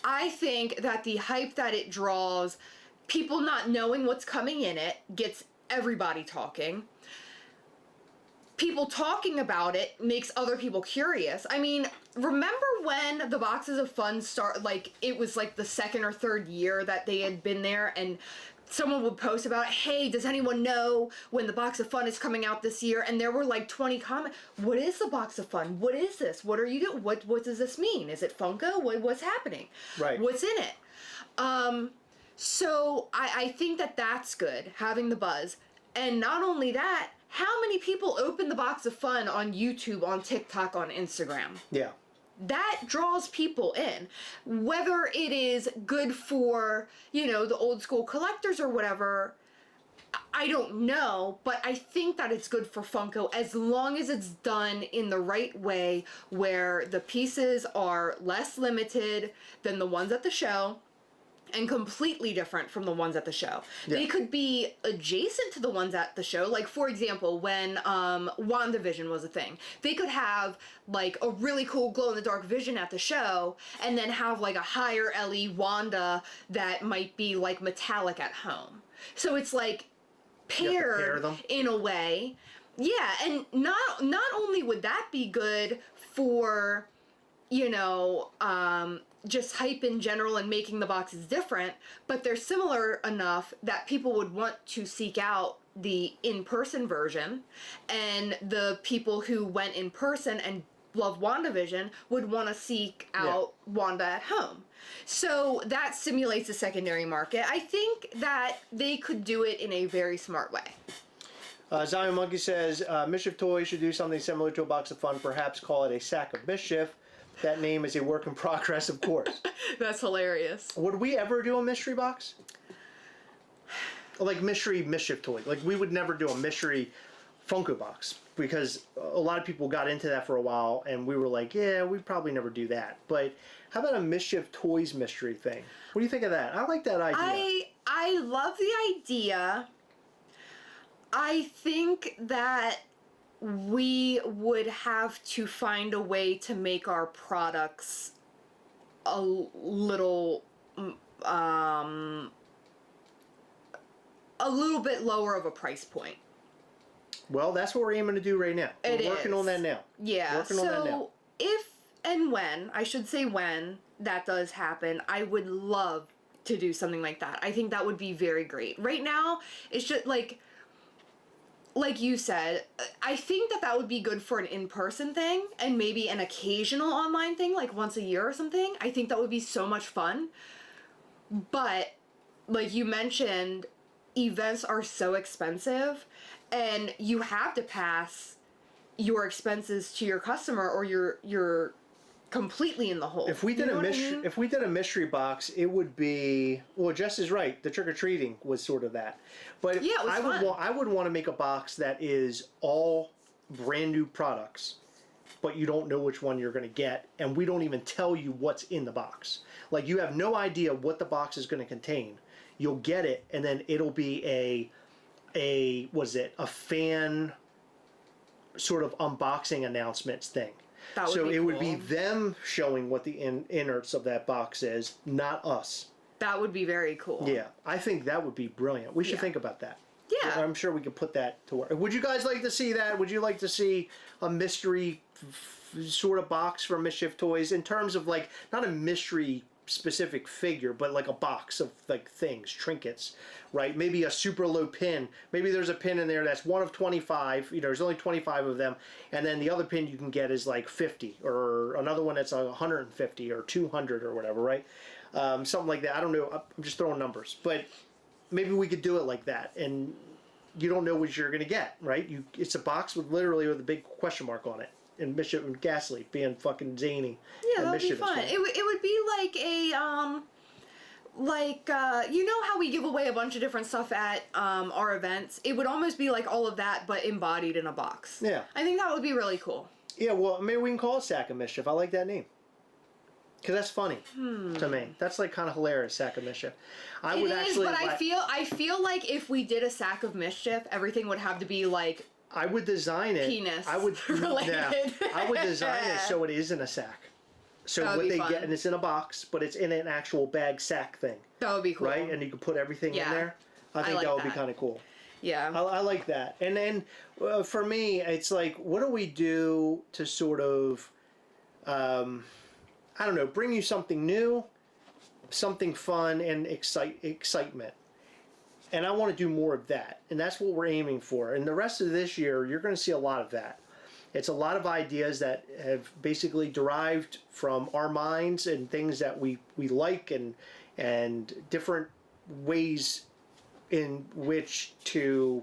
I think that the hype that it draws, people not knowing what's coming in it, gets everybody talking. People talking about it makes other people curious. I mean, remember when the boxes of fun it was like the second or third year that they had been there, and someone would post about it, hey, does anyone know when the box of fun is coming out this year? And there were like 20 comments. What is the box of fun? What is this? What are you doing? What does this mean? Is it Funko? What's happening? Right. What's in it? So I think that that's good, having the buzz. And not only that, how many people open the box of fun on YouTube, on TikTok, on Instagram? Yeah. That draws people in. Whether it is good for, the old school collectors or whatever, I don't know, but I think that it's good for Funko as long as it's done in the right way, where the pieces are less limited than the ones at the show and completely different from the ones at the show. Yeah. They could be adjacent to the ones at the show. Like, for example, when WandaVision was a thing, they could have like a really cool glow-in-the-dark Vision at the show, and then have like a higher LE Wanda that might be like metallic at home. So it's like paired in a way. Yeah, and not only would that be good for, just hype in general and making the boxes different, but they're similar enough that people would want to seek out the in-person version, and the people who went in person and love WandaVision would want to seek out Wanda at home. So that simulates a secondary market. I think that they could do it in a very smart way. Zion Monkey says, Mischief Toys should do something similar to a box of fun, perhaps call it a sack of mischief. That name is a work in progress, of course. That's hilarious. Would we ever do a mystery box? Like mystery Mischief Toy. Like, we would never do a mystery Funko box, because a lot of people got into that for a while, and we were like, yeah, we'd probably never do that. But how about a Mischief Toys mystery thing? What do you think of that? I like that idea. I love the idea. I think that we would have to find a way to make our products a little bit lower of a price point. Well, that's what we're aiming to do right now. We're working on that now. Yeah. Working on that now. If and when, I should say when, that does happen, I would love to do something like that. I think that would be very great. Right now, it's just like you said, I think that would be good for an in-person thing and maybe an occasional online thing, like once a year or something. I think that would be so much fun. But like you mentioned, events are so expensive, and you have to pass your expenses to your customer, or you're completely in the hole. If we did if we did a mystery box, it would be, well, Jess is right. The trick or treating was sort of that. But yeah, it was fun. I would want to make a box that is all brand new products, but you don't know which one you're going to get, and we don't even tell you what's in the box. Like, you have no idea what the box is going to contain. You'll get it, and then it'll be a fan sort of unboxing announcements thing. So it would be them showing what the innards of that box is, not us. That would be very cool. Yeah, I think that would be brilliant. We should think about that. Yeah. I'm sure we could put that to work. Would you guys like to see that? Would you like to see a mystery sort of box from Mischief Toys, in terms of, like, not a mystery specific figure, but like a box of like things, trinkets, right? Maybe a super low pin. Maybe there's a pin in there that's one of 25. There's only 25 of them, and then the other pin you can get is like 50, or another one that's 150 or 200 or whatever, right? Something like that. I don't know. I'm just throwing numbers, but maybe we could do it like that, and you don't know what you're gonna get, right? It's a box with a big question mark on it. And Mischief and Ghastly being fucking zany. Yeah, that would be fun. It would be like a you know how we give away a bunch of different stuff at our events? It would almost be like all of that, but embodied in a box. Yeah. I think that would be really cool. Yeah, well, maybe we can call it Sack of Mischief. I like that name. Because that's funny to me. That's like kind of hilarious, Sack of Mischief. I feel like if we did a Sack of Mischief, everything would have to be like I would design it. Penis related. Yeah, I would design it so it is in a sack. So what they get, and it's in a box, but it's in an actual bag sack thing. That would be cool, right? And you can put everything in there. I think that would be kind of cool. Yeah, I like that. And then for me, it's like, what do we do to sort of, I don't know, bring you something new, something fun, and excitement. And I want to do more of that. And that's what we're aiming for. And the rest of this year, you're going to see a lot of that. It's a lot of ideas that have basically derived from our minds and things that we like, and different ways in which to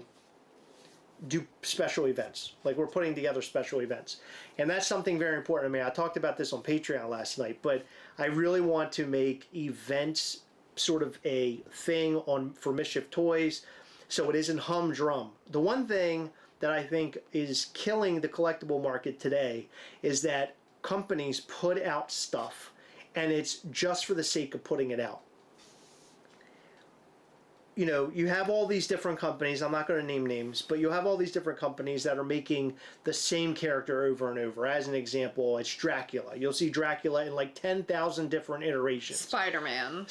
do special events. Like, we're putting together special events. And that's something very important to me. I talked about this on Patreon last night, but I really want to make events sort of a thing for Mischief Toys, so it isn't humdrum. The one thing that I think is killing the collectible market today is that companies put out stuff and it's just for the sake of putting it out. You have all these different companies, I'm not going to name names, but you have all these different companies that are making the same character over and over. As an example, it's Dracula. You'll see Dracula in like 10,000 different iterations. Spider-Man.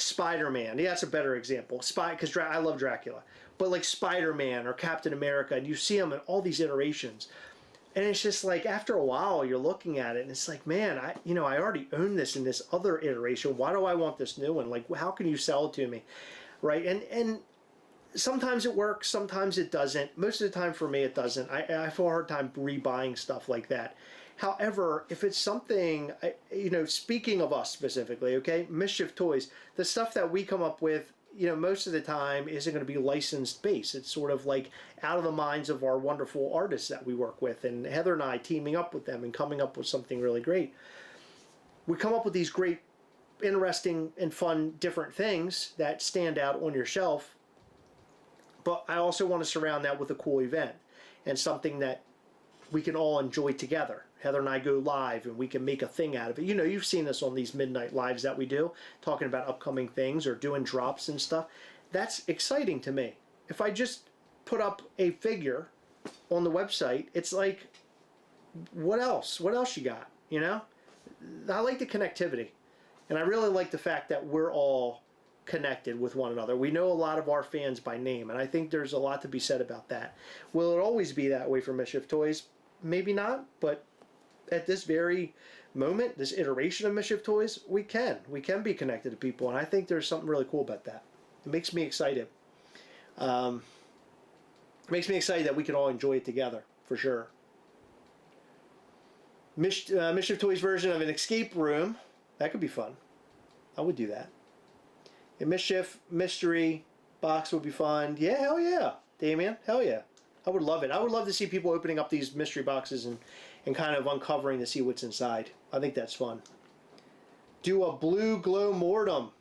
Yeah, that's a better example. Because I love Dracula. But like Spider-Man or Captain America, and you see them in all these iterations. And it's just like, after a while, you're looking at it, and it's like, man, I already own this in this other iteration. Why do I want this new one? Like, how can you sell it to me, right? And sometimes it works, sometimes it doesn't. Most of the time, for me, it doesn't. I have a hard time rebuying stuff like that. However, if it's something, speaking of us specifically, okay, Mischief Toys, the stuff that we come up with, most of the time isn't going to be licensed based. It's sort of like out of the minds of our wonderful artists that we work with, and Heather and I teaming up with them and coming up with something really great. We come up with these great, interesting, and fun different things that stand out on your shelf, but I also want to surround that with a cool event and something that we can all enjoy together. Heather and I go live, and we can make a thing out of it. You've seen us on these midnight lives that we do, talking about upcoming things or doing drops and stuff. That's exciting to me. If I just put up a figure on the website, it's like, what else? What else you got? I like the connectivity, and I really like the fact that we're all connected with one another. We know a lot of our fans by name, and I think there's a lot to be said about that. Will it always be that way for Mischief Toys? Maybe not, but at this very moment, this iteration of Mischief Toys, we can be connected to people, and I think there's something really cool about that. It makes me excited. It makes me excited that we can all enjoy it together, for sure. Mischief Toys version of an escape room, that could be fun. I would do that. A Mischief mystery box would be fun. Yeah, hell yeah, Damien, hell yeah. I would love it. I would love to see people opening up these mystery boxes and kind of uncovering to see what's inside. I think that's fun. Do a blue glow Mortem.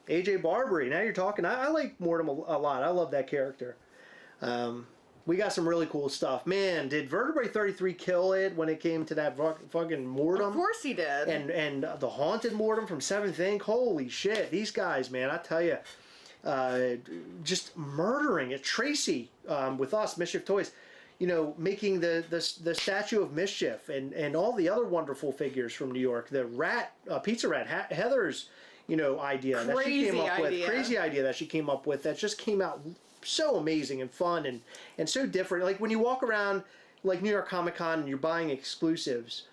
AJ Barbary. Now you're talking. I like Mortem a lot. I love that character. We got some really cool stuff. Man, did Vertebrae 33 kill it when it came to that fucking Mortem? Of course he did. And the Haunted Mortem from 7th Inc. Holy shit. These guys, man, I tell you. Just murdering it. Tracy, with us, Mischief Toys, making the statue of Mischief and all the other wonderful figures from New York. The rat, Pizza Rat, Heather's, idea that she came up with. Crazy idea that she came up with that just came out so amazing and fun and so different. Like when you walk around like New York Comic Con and you're buying exclusives,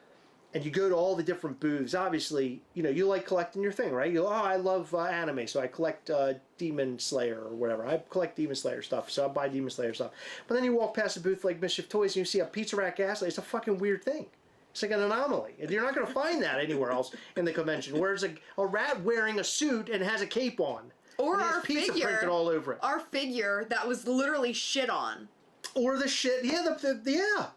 and you go to all the different booths, obviously, you like collecting your thing, right? I love anime, so I collect Demon Slayer or whatever. I collect Demon Slayer stuff, so I buy Demon Slayer stuff. But then you walk past a booth like Mischief Toys and you see a Pizza Rat Gaslight. It's a fucking weird thing. It's like an anomaly. You're not going to find that anywhere else in the convention, where it's a rat wearing a suit and has a cape on. Or our pizza figure, printed all over it. Our figure that was literally shit on. Or the shit,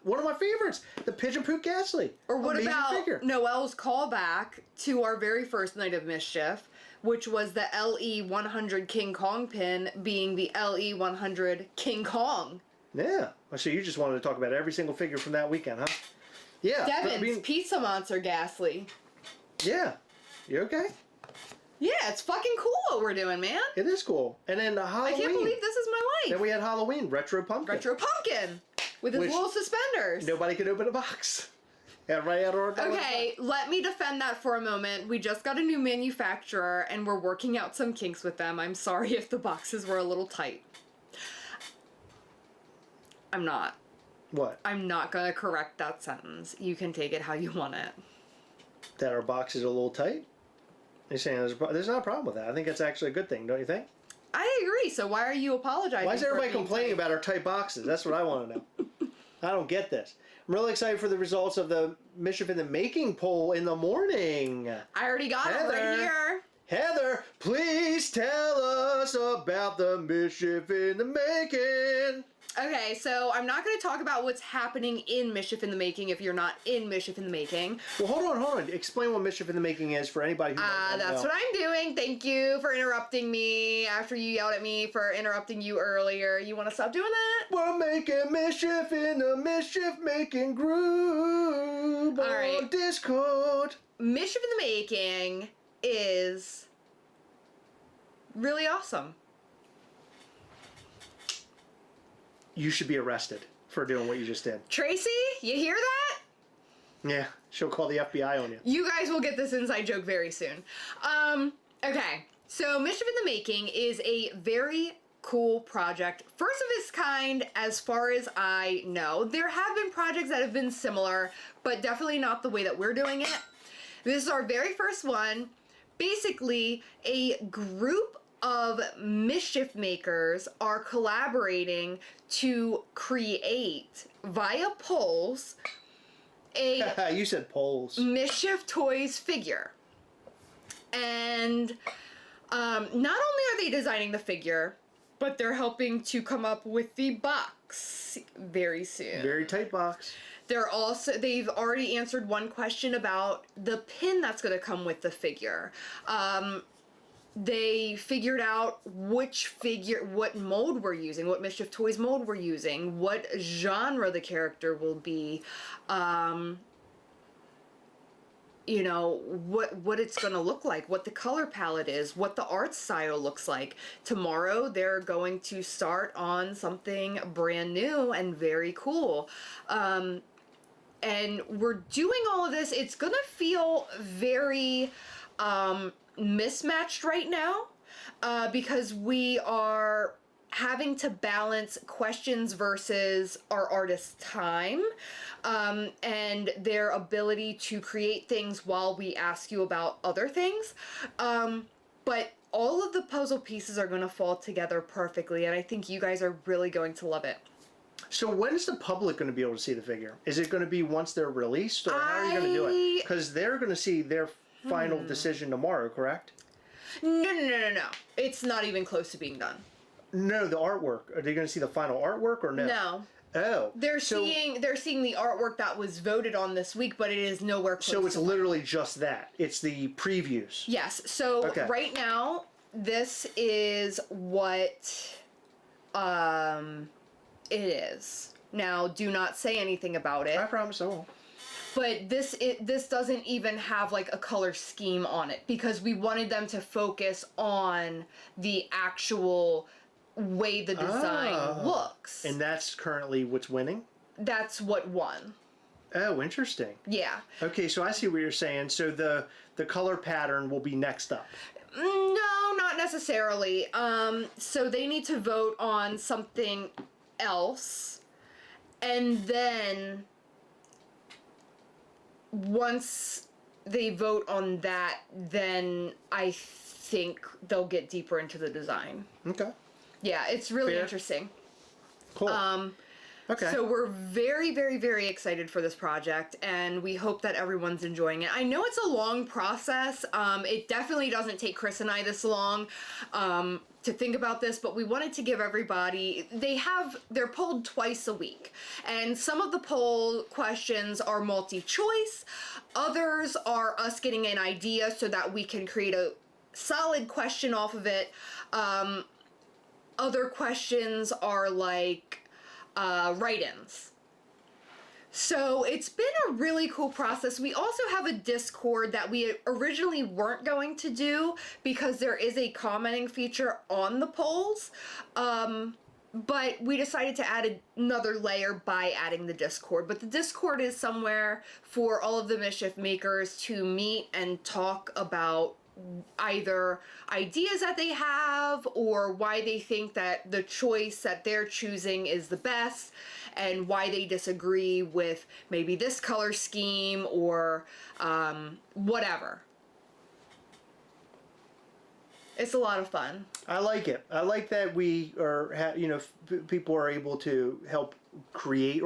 one of my favorites, the Pigeon Poop Ghastly. Or what amazing about figure. Noelle's callback to our very first Night of Mischief, which was the LE100 King Kong pin being the LE100 King Kong. Yeah. So you just wanted to talk about every single figure from that weekend, huh? Yeah. Devin's Pizza Monster Ghastly. Yeah. You okay? Yeah, it's fucking cool what we're doing, man. It is cool. And then Halloween. I can't believe this is my life. Then we had Halloween, Retro Pumpkin. Retro Pumpkin with his little suspenders. Nobody could open a box. Everybody had to Okay, let me defend that for a moment. We just got a new manufacturer and we're working out some kinks with them. I'm sorry if the boxes were a little tight. I'm not. What? I'm not going to correct that sentence. You can take it how you want it. That our boxes are a little tight? You're saying there's not a problem with that. I think that's actually a good thing, don't you think? I agree. So why are you apologizing? Why is everybody complaining about our tight boxes? That's what I want to know. I don't get this. I'm really excited for the results of the Mischief in the Making poll in the morning. I already got it right here. Heather, please tell us about the Mischief in the Making. Okay, so I'm not going to talk about what's happening in Mischief in the Making if you're not in Mischief in the Making. Well, hold on. Explain what Mischief in the Making is for anybody who might not know. That's what I'm doing. Thank you for interrupting me after you yelled at me for interrupting you earlier. You want to stop doing that? We're making mischief in the Mischief Making group on Discord. Mischief in the Making is really awesome. You should be arrested for doing what you just did. Tracy, you hear that? Yeah, she'll call the FBI on you. You guys will get this inside joke very soon. Okay, so Mischief in the Making is a very cool project. First of its kind, as far as I know. There have been projects that have been similar, but definitely not the way that we're doing it. This is our very first one. Basically, a group of mischief makers are collaborating to create, via polls, a You said polls. Mischief Toys figure. And not only are they designing the figure, but they're helping to come up with the box very soon. Very tight box. They've already answered one question about the pin that's going to come with the figure. They figured out what mold we're using, what Mischief Toys mold we're using, what genre the character will be, you know, what it's going to look like, what the color palette is, what the art style looks like. Tomorrow they're going to start on something brand new and very cool. And we're doing all of this. It's going to feel very mismatched right now because we are having to balance questions versus our artist's time and their ability to create things while we ask you about other things. But all of the puzzle pieces are going to fall together perfectly, and I think you guys are really going to love it. So when is the public going to be able to see the figure? Is it going to be once they're released, or how are you going to do it? Because they're going to see their final decision tomorrow, correct? No. It's not even close to being done. No, the artwork. Are they going to see the final artwork or no? No. Oh. They're seeing the artwork that was voted on this week, but it is nowhere close. So it's literally just that. It's the previews. Yes. So Okay. Right now, this is what it is. Now, do not say anything about it. I promise I won't. But this doesn't even have like a color scheme on it because we wanted them to focus on the actual way the design looks. And that's currently what's winning? That's what won. Oh, interesting. Yeah. Okay, so I see what you're saying. So the color pattern will be next up. No, not necessarily. So they need to vote on something else, and then once they vote on that, then I think they'll get deeper into the design. Okay. Yeah, it's really Fair. interesting. Cool. Okay. So we're very, very, very excited for this project, and we hope that everyone's enjoying it. I know it's a long process. It definitely doesn't take Chris and I this long to think about this, but we wanted to give everybody, they're polled twice a week, and some of the poll questions are multi-choice. Others are us getting an idea so that we can create a solid question off of it. Other questions are like write-ins. So it's been a really cool process. We also have a Discord that we originally weren't going to do because there is a commenting feature on the polls. But we decided to add another layer by adding the Discord. But the Discord is somewhere for all of the Mischief makers to meet and talk about either ideas that they have or why they think that the choice that they're choosing is the best and why they disagree with maybe this color scheme or whatever. It's a lot of fun. I like it. I like that we are, people are able to help create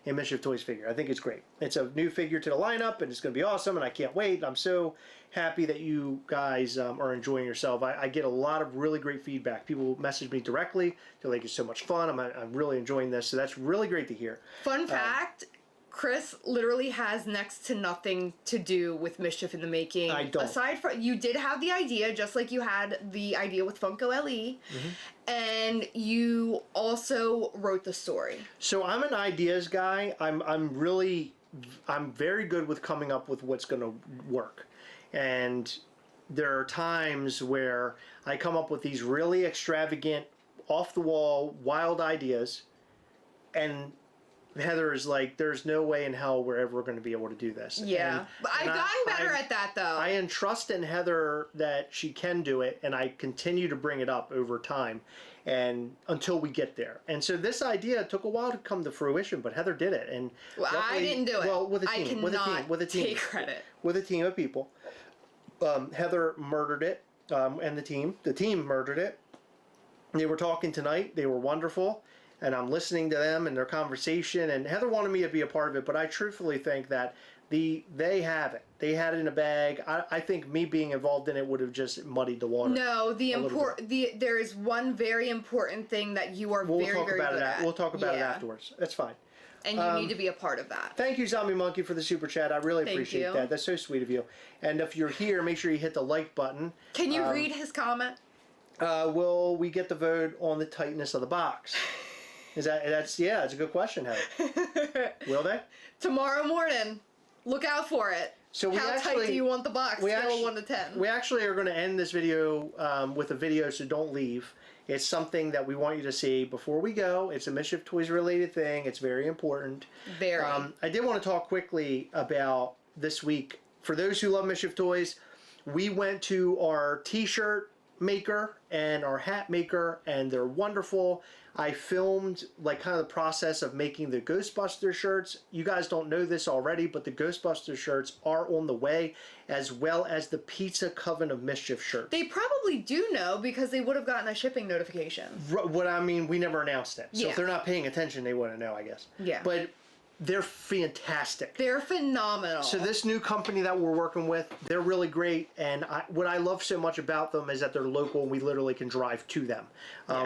a Mischief Toys figure. I think it's great. It's a new figure to the lineup, and it's going to be awesome, and I can't wait. I'm so happy that you guys are enjoying yourself. I get a lot of really great feedback. People message me directly. They're like, it's so much fun. I'm really enjoying this, so that's really great to hear. Fun fact, Chris literally has next to nothing to do with Mischief in the Making. I don't. Aside from, you did have the idea, just like you had the idea with Funko LE, and you also wrote the story. So I'm an ideas guy. I'm very good with coming up with what's going to work. And there are times where I come up with these really extravagant, off the wall, wild ideas, and Heather is like, there's no way in hell we're ever going to be able to do this. Yeah. But I've gotten better at that, though. I entrust in Heather that she can do it, and I continue to bring it up over time and until we get there. And so this idea took a while to come to fruition, but Heather did it. And Well, I didn't do it. Well, with a I team, cannot with a team, take credit. with a team of people. Heather murdered it, and the team murdered it. They were talking tonight. They were wonderful. And I'm listening to them and their conversation. And Heather wanted me to be a part of it, but I truthfully think that they have it. They had it in a bag. I think me being involved in it would have just muddied the water. No, there is one very important thing that you are very good at. We'll talk about it afterwards. That's fine. And you need to be a part of that. Thank you, Zombie Monkey, for the super chat. I really appreciate that. That's so sweet of you. And if you're here, make sure you hit the like button. Can you read his comment? Will we get the vote on the tightness of the box? It's a good question, Heather. Will they? Tomorrow morning. Look out for it. So How tight do you want the box? Scale of 1 to 10. We actually are going to end this video with a video, so don't leave. It's something that we want you to see before we go. It's a Mischief Toys related thing. It's very important. Very. I did want to talk quickly about this week. For those who love Mischief Toys, we went to our t-shirt maker and our hat maker, and they're wonderful. I filmed like kind of the process of making the Ghostbuster shirts. You guys don't know this already, but the Ghostbuster shirts are on the way, as well as the Pizza Coven of Mischief shirts. They probably do know because they would have gotten a shipping notification. What I mean, we never announced it. So Yeah. if they're not paying attention, they wouldn't know, I guess. Yeah. But they're fantastic. They're phenomenal. So this new company that we're working with, they're really great, and what I love so much about them is that they're local and we literally can drive to them.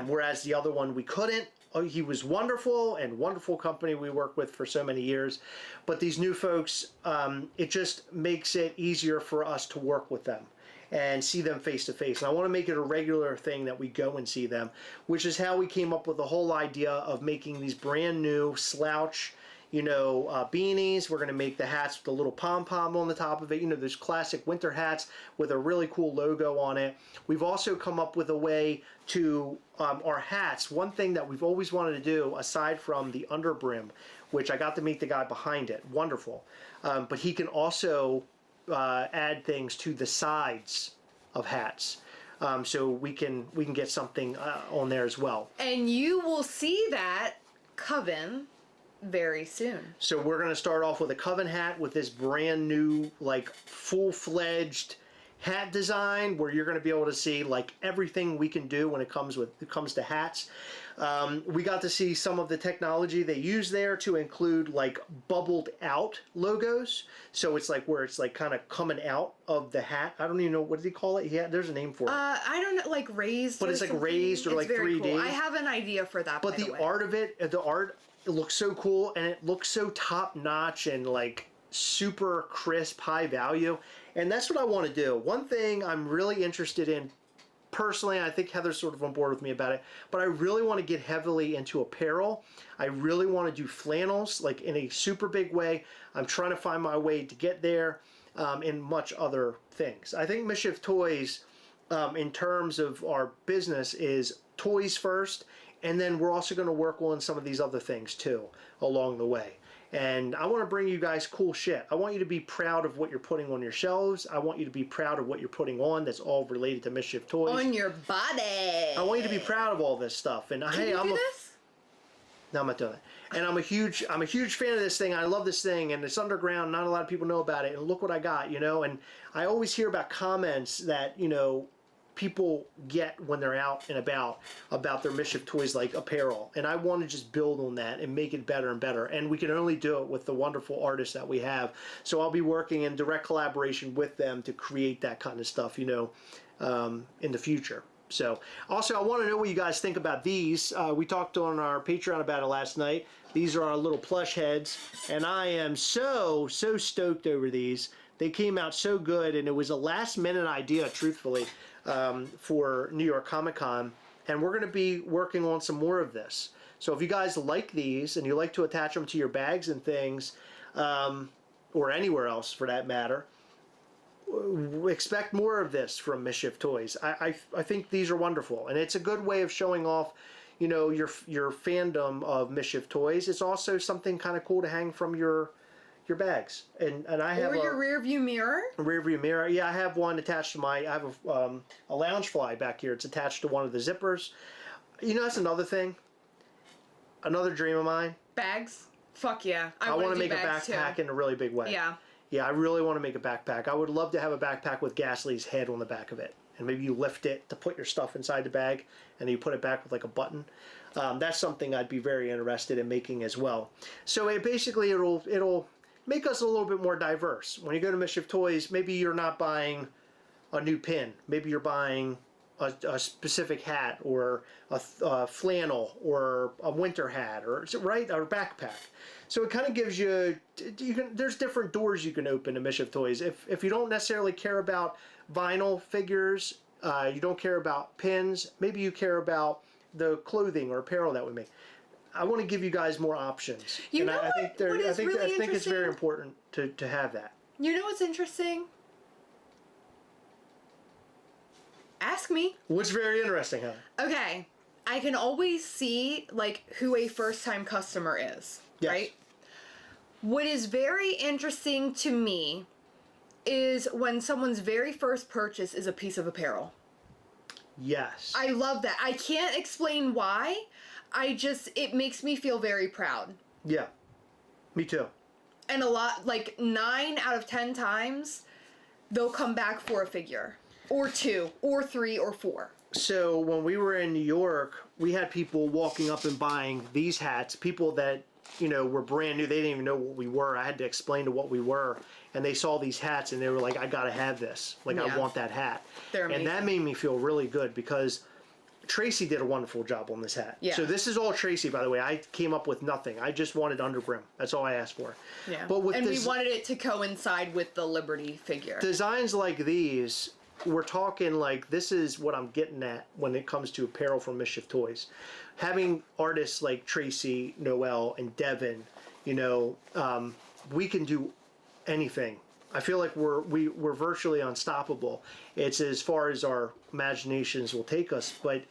Whereas the other one we couldn't. He was wonderful, and wonderful company we worked with for so many years. But these new folks, it just makes it easier for us to work with them and see them face to face. And I want to make it a regular thing that we go and see them, which is how we came up with the whole idea of making these brand new slouch beanies. We're going to make the hats with a little pom-pom on the top of it. Those classic winter hats with a really cool logo on it. We've also come up with a way to, our hats, one thing that we've always wanted to do, aside from the underbrim, which I got to meet the guy behind it, wonderful. But he can also add things to the sides of hats. So we can get something on there as well. And you will see that Coven very soon. So we're going to start off with a Coven hat with this brand new, like, full-fledged hat design where you're going to be able to see like everything we can do when it comes to hats. We got to see some of the technology they use there to include like bubbled out logos. So it's like where it's like kind of coming out of the hat. I don't even know, what did he call it? There's a name for it. I don't know, like raised. But it's like raised or it's like very 3D. Cool. I have an idea for that. But the art of it, it looks so cool, and it looks so top notch and like super crisp, high value. And that's what I want to do. One thing I'm really interested in personally, I think Heather's sort of on board with me about it, but I really want to get heavily into apparel. I really want to do flannels, like in a super big way. I'm trying to find my way to get there, in much other things. I think Mischief Toys, in terms of our business, is toys first, and then we're also going to work on some of these other things too along the way. And I want to bring you guys cool shit. I want you to be proud of what you're putting on your shelves. I want you to be proud of what you're putting on that's all related to Mischief Toys. On your body. I want you to be proud of all this stuff. And Can you do this? No, I'm not doing it. And I'm a huge fan of this thing. I love this thing, and it's underground. Not a lot of people know about it. And look what I got, And I always hear about comments that, people get when they're out and about their Mischief Toys like apparel, and I want to just build on that and make it better and better, and we can only do it with the wonderful artists that we have. So I'll be working in direct collaboration with them to create that kind of stuff in the future. So also I want to know what you guys think about these. We talked on our Patreon about it last night. These are our little plush heads, and I am so stoked over these. They came out so good, and it was a last minute idea, truthfully, for New York Comic Con, and we're going to be working on some more of this. So if you guys like these and you like to attach them to your bags and things, or anywhere else for that matter, expect more of this from Mischief Toys. I think these are wonderful, and it's a good way of showing off, your fandom of Mischief Toys, it's also something kind of cool to hang from your bags. And I have Or your rear view mirror. a rear view mirror. Yeah, I have one attached to I have a lounge fly back here. It's attached to one of the zippers. That's another thing. Another dream of mine. Bags. Fuck yeah. I want to make a backpack in a really big way. Yeah. Yeah, I really want to make a backpack. I would love to have a backpack with Ghastly's head on the back of it. And maybe you lift it to put your stuff inside the bag, and you put it back with like a button. That's something I'd be very interested in making as well. So it'll make us a little bit more diverse. When you go to Mischief Toys, maybe you're not buying a new pin. Maybe you're buying a specific hat, or a flannel, or a winter hat, or a backpack. So it kind of gives there's different doors you can open to Mischief Toys. If you don't necessarily care about vinyl figures, you don't care about pins, maybe you care about the clothing or apparel that we make. I want to give you guys more options. I think it's very important to have that. You know what's interesting? Ask me. What's very interesting, huh? Okay. I can always see who a first-time customer is, yes. Right? What is very interesting to me is when someone's very first purchase is a piece of apparel. Yes. I love that. I can't explain why. It makes me feel very proud. Yeah. Me too. And a lot, 9 out of 10 times, they'll come back for a figure. Or 2, or 3, or 4. So when we were in New York, we had people walking up and buying these hats. People that, were brand new. They didn't even know what we were. I had to explain to what we were. And they saw these hats and they were like, I gotta have this. I want that hat. They're amazing. And that made me feel really good because Tracy did a wonderful job on this hat. Yeah. So this is all Tracy, by the way. I came up with nothing. I just wanted underbrim. That's all I asked for. Yeah. But we wanted it to coincide with the Liberty figure. Designs like these, we're talking this is what I'm getting at when it comes to apparel from Mischief Toys. Having artists like Tracy, Noel, and Devin, we can do anything. I feel like we're virtually unstoppable. It's as far as our imaginations will take us, but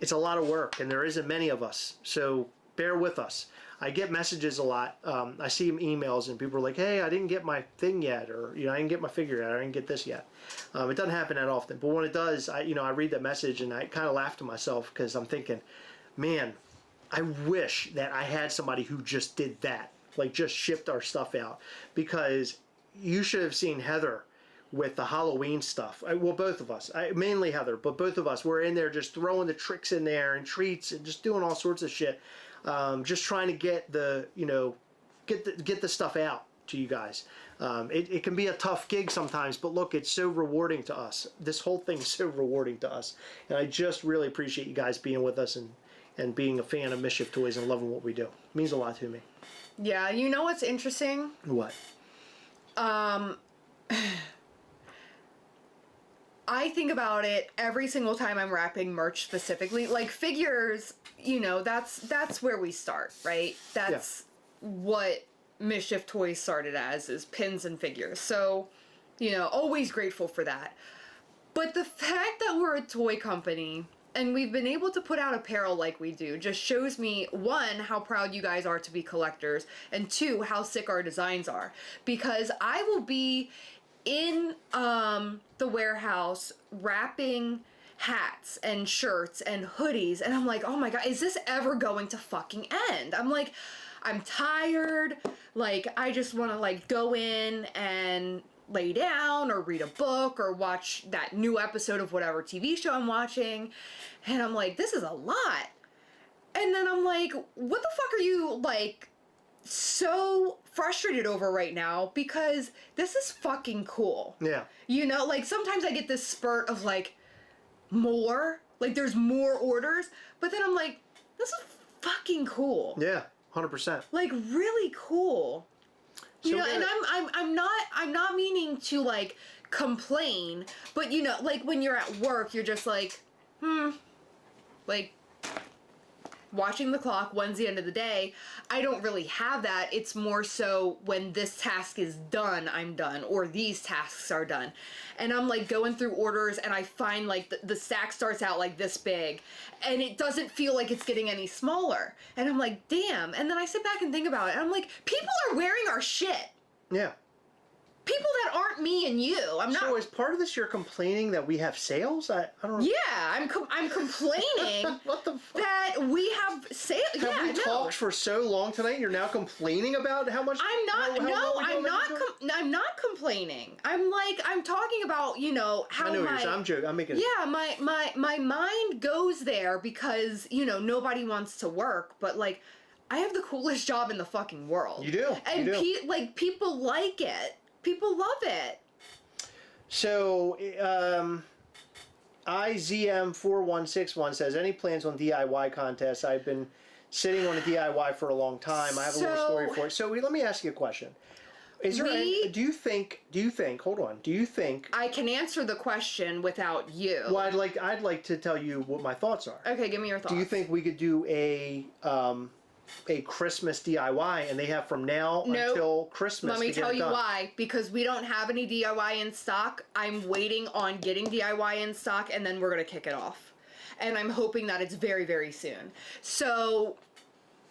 it's a lot of work, and there isn't many of us. So bear with us. I get messages a lot. I see emails, and people are like, "Hey, I didn't get my thing yet," or I didn't get my figure yet, or I didn't get this yet. It doesn't happen that often, but when it does, I read that message and I kind of laugh to myself because I'm thinking, man, I wish that I had somebody who just did that, just shipped our stuff out, because you should have seen Heather with the Halloween stuff. Well, both of us, mainly Heather, but both of us were in there just throwing the tricks in there and treats and just doing all sorts of shit, just trying to get get the stuff out to you guys. It can be a tough gig sometimes, but look, it's so rewarding to us. This whole thing is so rewarding to us, and I just really appreciate you guys being with us and being a fan of Mischief Toys and loving what we do. It means a lot to me. Yeah, you know what's interesting? What? I think about it every single time I'm wrapping merch specifically. Figures, that's where we start, right? That's what Mischief Toys started as, is pins and figures. So, always grateful for that. But the fact that we're a toy company and we've been able to put out apparel like we do just shows me, 1, how proud you guys are to be collectors, and 2, how sick our designs are. Because I will be in the warehouse wrapping hats and shirts and hoodies, and I'm like, oh my god, is this ever going to fucking end? I'm tired, I just want to go in and lay down or read a book or watch that new episode of whatever TV show I'm watching, and I'm like, this is a lot. And then I'm like, what the fuck are you so frustrated over right now? Because this is fucking cool. Yeah. Sometimes I get this spurt of more, there's more orders, but then I'm like, this is fucking cool. Yeah, 100%. Really cool. So and I'm not meaning to complain, but when you're at work, you're just watching the clock, when's the end of the day. I don't really have that. It's more so when this task is done, I'm done, or these tasks are done. And I'm like going through orders and I find like the stack starts out like this big and it doesn't feel like it's getting any smaller. And I'm like, damn. And then I sit back and think about it and I'm like, people are wearing our shit. Yeah. People that aren't me and you. I'm not. So as part of this, you're complaining that we have sales? I don't know. Yeah, I'm complaining What the fuck? that we have sales. Have Yeah, we no. talked for so long tonight? You're now complaining about how much? I'm not. how No, long we I'm go not. into it? I'm not complaining. I'm talking about how I know my. what you're saying. I'm joking. I'm making. Yeah, my mind goes there because nobody wants to work, but like I have the coolest job in the fucking world. You do. And you do. people like it. People love it. So, IZM4161 says, any plans on DIY contests? I've been sitting on a DIY for a long time. I have a little story for it. So let me ask you a question. Is there do you think, hold on, do you think... I can answer the question without you. Well, I'd like to tell you what my thoughts are. Okay, give me your thoughts. Do you think we could do a Christmas DIY and they have from now until Christmas? Let me tell you why. Because we don't have any DIY in stock. I'm waiting on getting DIY in stock and then we're going to kick it off. And I'm hoping that it's very, very soon. So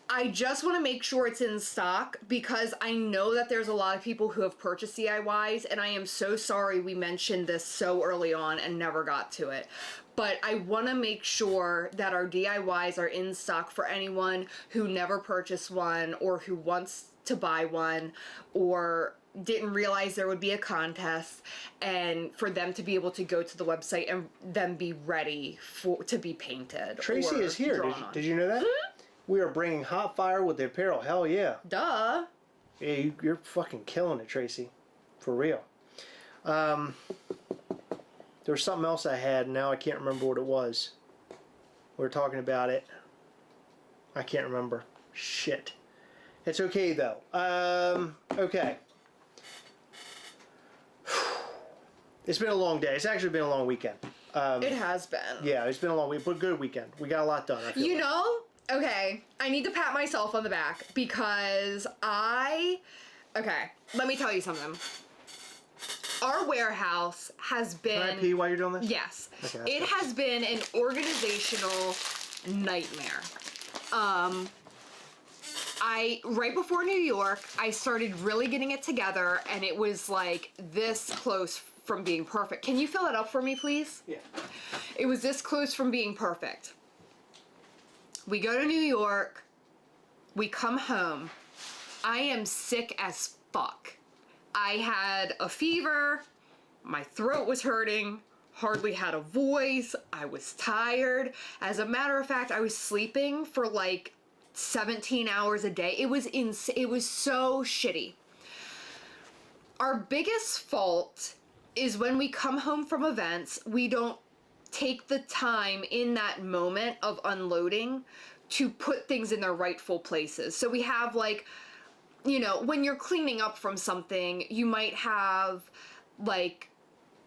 I just want to make sure it's in stock because I know that there's a lot of people who have purchased DIYs and I am so sorry we mentioned this so early on and never got to it. But I want to make sure that our DIYs are in stock for anyone who never purchased one or who wants to buy one or didn't realize there would be a contest, and for them to be able to go to the website and then be ready to be painted. Tracy or is here. drawn on. Did you know that? We are bringing hot fire with the apparel. Hell yeah. Duh. Yeah, you're fucking killing it, Tracy. For real. There was something else I had, and now I can't remember what it was. We were talking about it. I can't remember. Shit. It's okay, though. Okay. It's been a long day. It's actually been a long weekend. It has been. Yeah, it's been a long week, but good weekend. We got a lot done, I feel like. Okay, I need to pat myself on the back because okay, let me tell you something. Our warehouse has been... Can I pee while you're doing this? Yes. Okay, it has been an organizational nightmare. Right before New York, I started really getting it together and it was like this close from being perfect. Can you fill it up for me, please? Yeah. It was this close from being perfect. We go to New York. We come home. I am sick as fuck. I had a fever. My throat was hurting. Hardly had a voice. I was tired. As a matter of fact, I was sleeping for like 17 hours a day. It was it was so shitty. Our biggest fault is when we come home from events, we don't take the time in that moment of unloading to put things in their rightful places. So we have like, when you're cleaning up from something, you might have like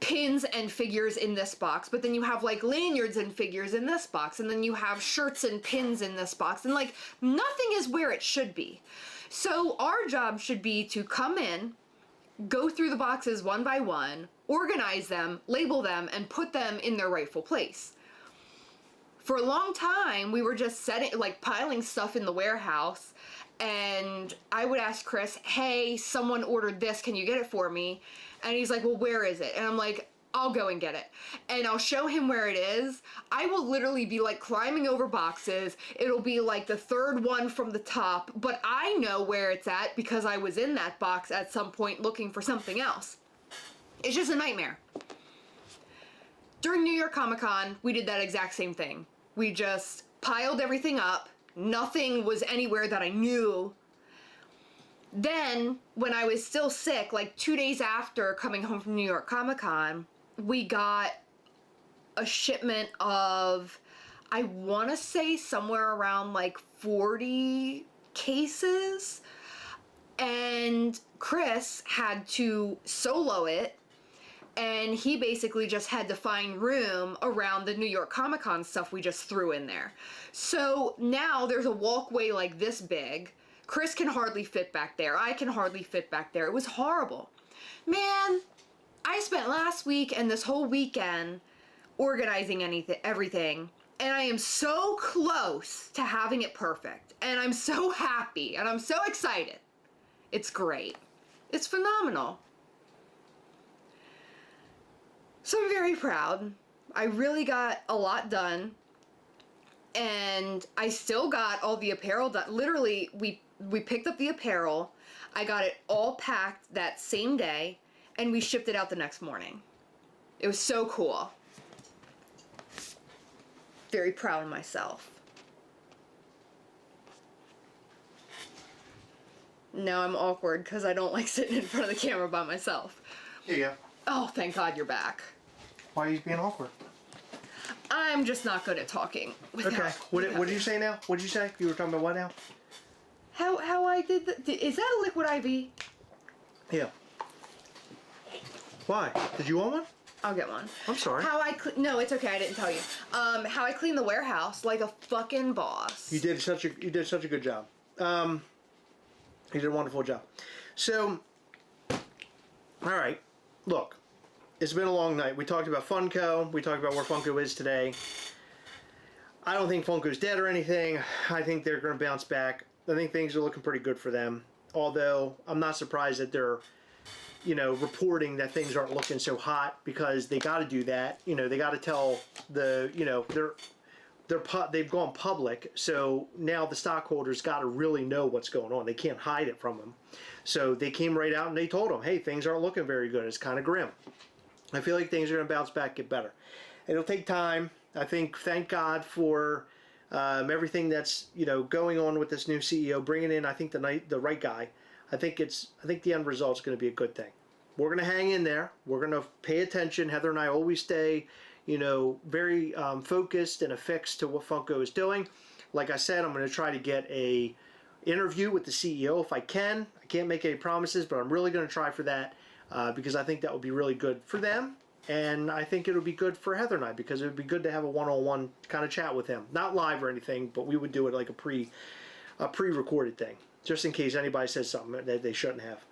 pins and figures in this box, but then you have like lanyards and figures in this box, and then you have shirts and pins in this box, and like nothing is where it should be. So our job should be to come in, go through the boxes one by one, organize them, label them, and put them in their rightful place. For a long time, we were just piling stuff in the warehouse, and I would ask Chris, hey, someone ordered this, can you get it for me? And he's like, well, where is it? And I'm like, I'll go and get it. And I'll show him where it is. I will literally be like climbing over boxes. It'll be like the third one from the top, but I know where it's at because I was in that box at some point looking for something else. It's just a nightmare. During New York Comic Con, we did that exact same thing. We just piled everything up. Nothing was anywhere that I knew. Then, when I was still sick, like 2 days after coming home from New York Comic Con, we got a shipment of, I want to say somewhere around like 40 cases. And Chris had to solo it and he basically just had to find room around the New York Comic Con stuff we just threw in there. So now there's a walkway like this big. Chris can hardly fit back there. I can hardly fit back there. It was horrible. Man, I spent last week and this whole weekend organizing everything, and I am so close to having it perfect. And I'm so happy, and I'm so excited. It's great. It's phenomenal. So I'm very proud. I really got a lot done, and I still got all the apparel done. Literally, we picked up the apparel, I got it all packed that same day, and we shipped it out the next morning. It was so cool. Very proud of myself. Now I'm awkward because I don't like sitting in front of the camera by myself. Here you go. Oh, thank God you're back. Why are you being awkward? I'm just not good at talking. Okay. What did you say now? What did you say? You were talking about what now? How I did is that a liquid IV? Yeah. Why? Did you want one? I'll get one. I'm sorry. No, it's okay. I didn't tell you. How I clean the warehouse like a fucking boss. You did such a good job. You did a wonderful job. So, all right. Look, it's been a long night. We talked about Funko. We talked about where Funko is today. I don't think Funko's dead or anything. I think they're going to bounce back. I think things are looking pretty good for them. Although I'm not surprised that they're, reporting that things aren't looking so hot, because they got to do that. They got to tell the, they've gone public. So now the stockholders got to really know what's going on. They can't hide it from them. So they came right out and they told them, hey, things aren't looking very good. It's kind of grim. I feel like things are going to bounce back, get better. It'll take time. I think, thank God for everything that's going on with this new CEO, bringing in, I think, the right guy. I think the end result is going to be a good thing. We're going to hang in there. We're going to pay attention. Heather and I always stay, very focused and affixed to what Funko is doing. Like I said, I'm going to try to get a interview with the CEO if I can. I can't make any promises, but I'm really going to try for that because I think that would be really good for them. And I think it would be good for Heather and I, because it would be good to have a one-on-one kind of chat with him. Not live or anything, but we would do it like a pre-recorded thing, just in case anybody says something that they shouldn't have.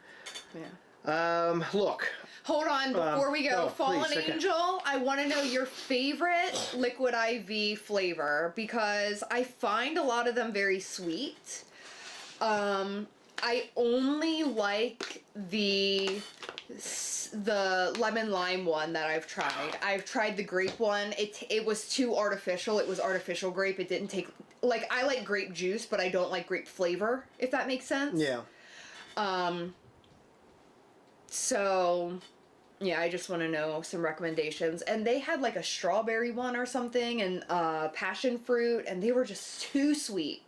Yeah. Look. Hold on, before we go, Fallen please, okay. Angel, I want to know your favorite liquid IV flavor, because I find a lot of them very sweet. I only like the lemon lime one that I've tried. I've tried the grape one. It was too artificial. It was artificial grape. It didn't take, I like grape juice, but I don't like grape flavor, if that makes sense. Yeah. So, yeah, I just want to know some recommendations. And they had like a strawberry one or something, and passion fruit, and they were just too sweet.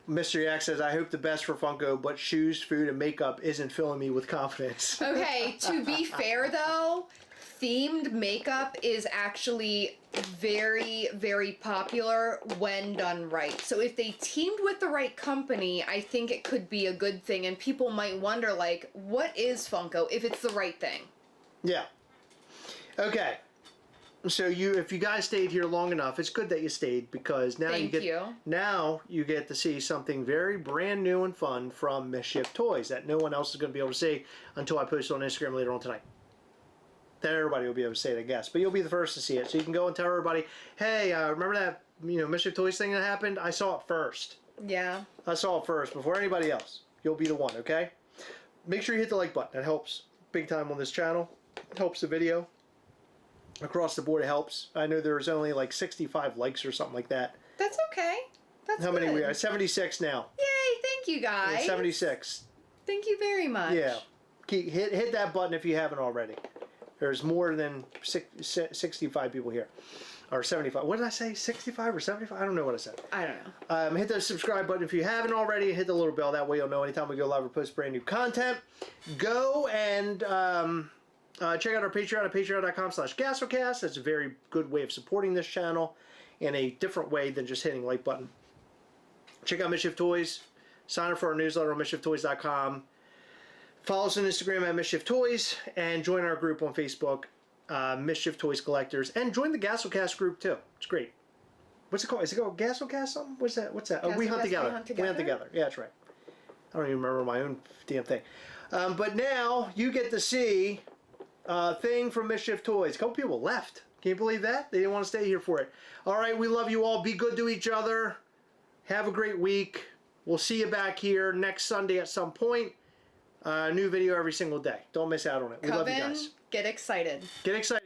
Mr. Yak says, I hope the best for Funko, but shoes, food, and makeup isn't filling me with confidence. Okay, to be fair though, themed makeup is actually very, very popular when done right. So if they teamed with the right company, I think it could be a good thing, and people might wonder, like, what is Funko if it's the right thing? Yeah. Okay. So if you guys stayed here long enough, it's good that you stayed, because now now you get to see something very brand new and fun from Mischief Toys that no one else is going to be able to see until I post it on Instagram later on tonight. Then everybody will be able to see it, I guess. But you'll be the first to see it, so you can go and tell everybody, hey, remember that Mischief Toys thing that happened? I saw it first. Yeah. I saw it first before anybody else. You'll be the one, okay? Make sure you hit the like button. That helps big time on this channel. It helps the video. Across the board, it helps. I know there's only like 65 likes or something like that. That's okay. That's How many good. we are? 76 now. Yay, thank you guys. Yeah, 76. Thank you very much. Yeah. Hit that button if you haven't already. There's more than 65 people here. Or 75. What did I say? 65 or 75? I don't know what I said. I don't know. Hit the subscribe button if you haven't already. Hit the little bell. That way you'll know anytime we go live or post brand new content. Go and check out our Patreon at patreon.com/Gastlecast. That's a very good way of supporting this channel in a different way than just hitting like button. Check out Mischief Toys. Sign up for our newsletter on mischieftoys.com. Follow us on Instagram at Mischief Toys, and join our group on Facebook, Mischief Toys Collectors, and join the Gastlecast group too. It's great. What's it called? Is it called Gastlecast something? What's that? Oh, We Hunt Together. We Hunt Together. Yeah, that's right. I don't even remember my own damn thing. But now you get to see a thing from Mischief Toys. A couple people left. Can you believe that? They didn't want to stay here for it. All right, we love you all. Be good to each other. Have a great week. We'll see you back here next Sunday at some point. New video every single day. Don't miss out on it. We love you guys. Get excited. Get excited.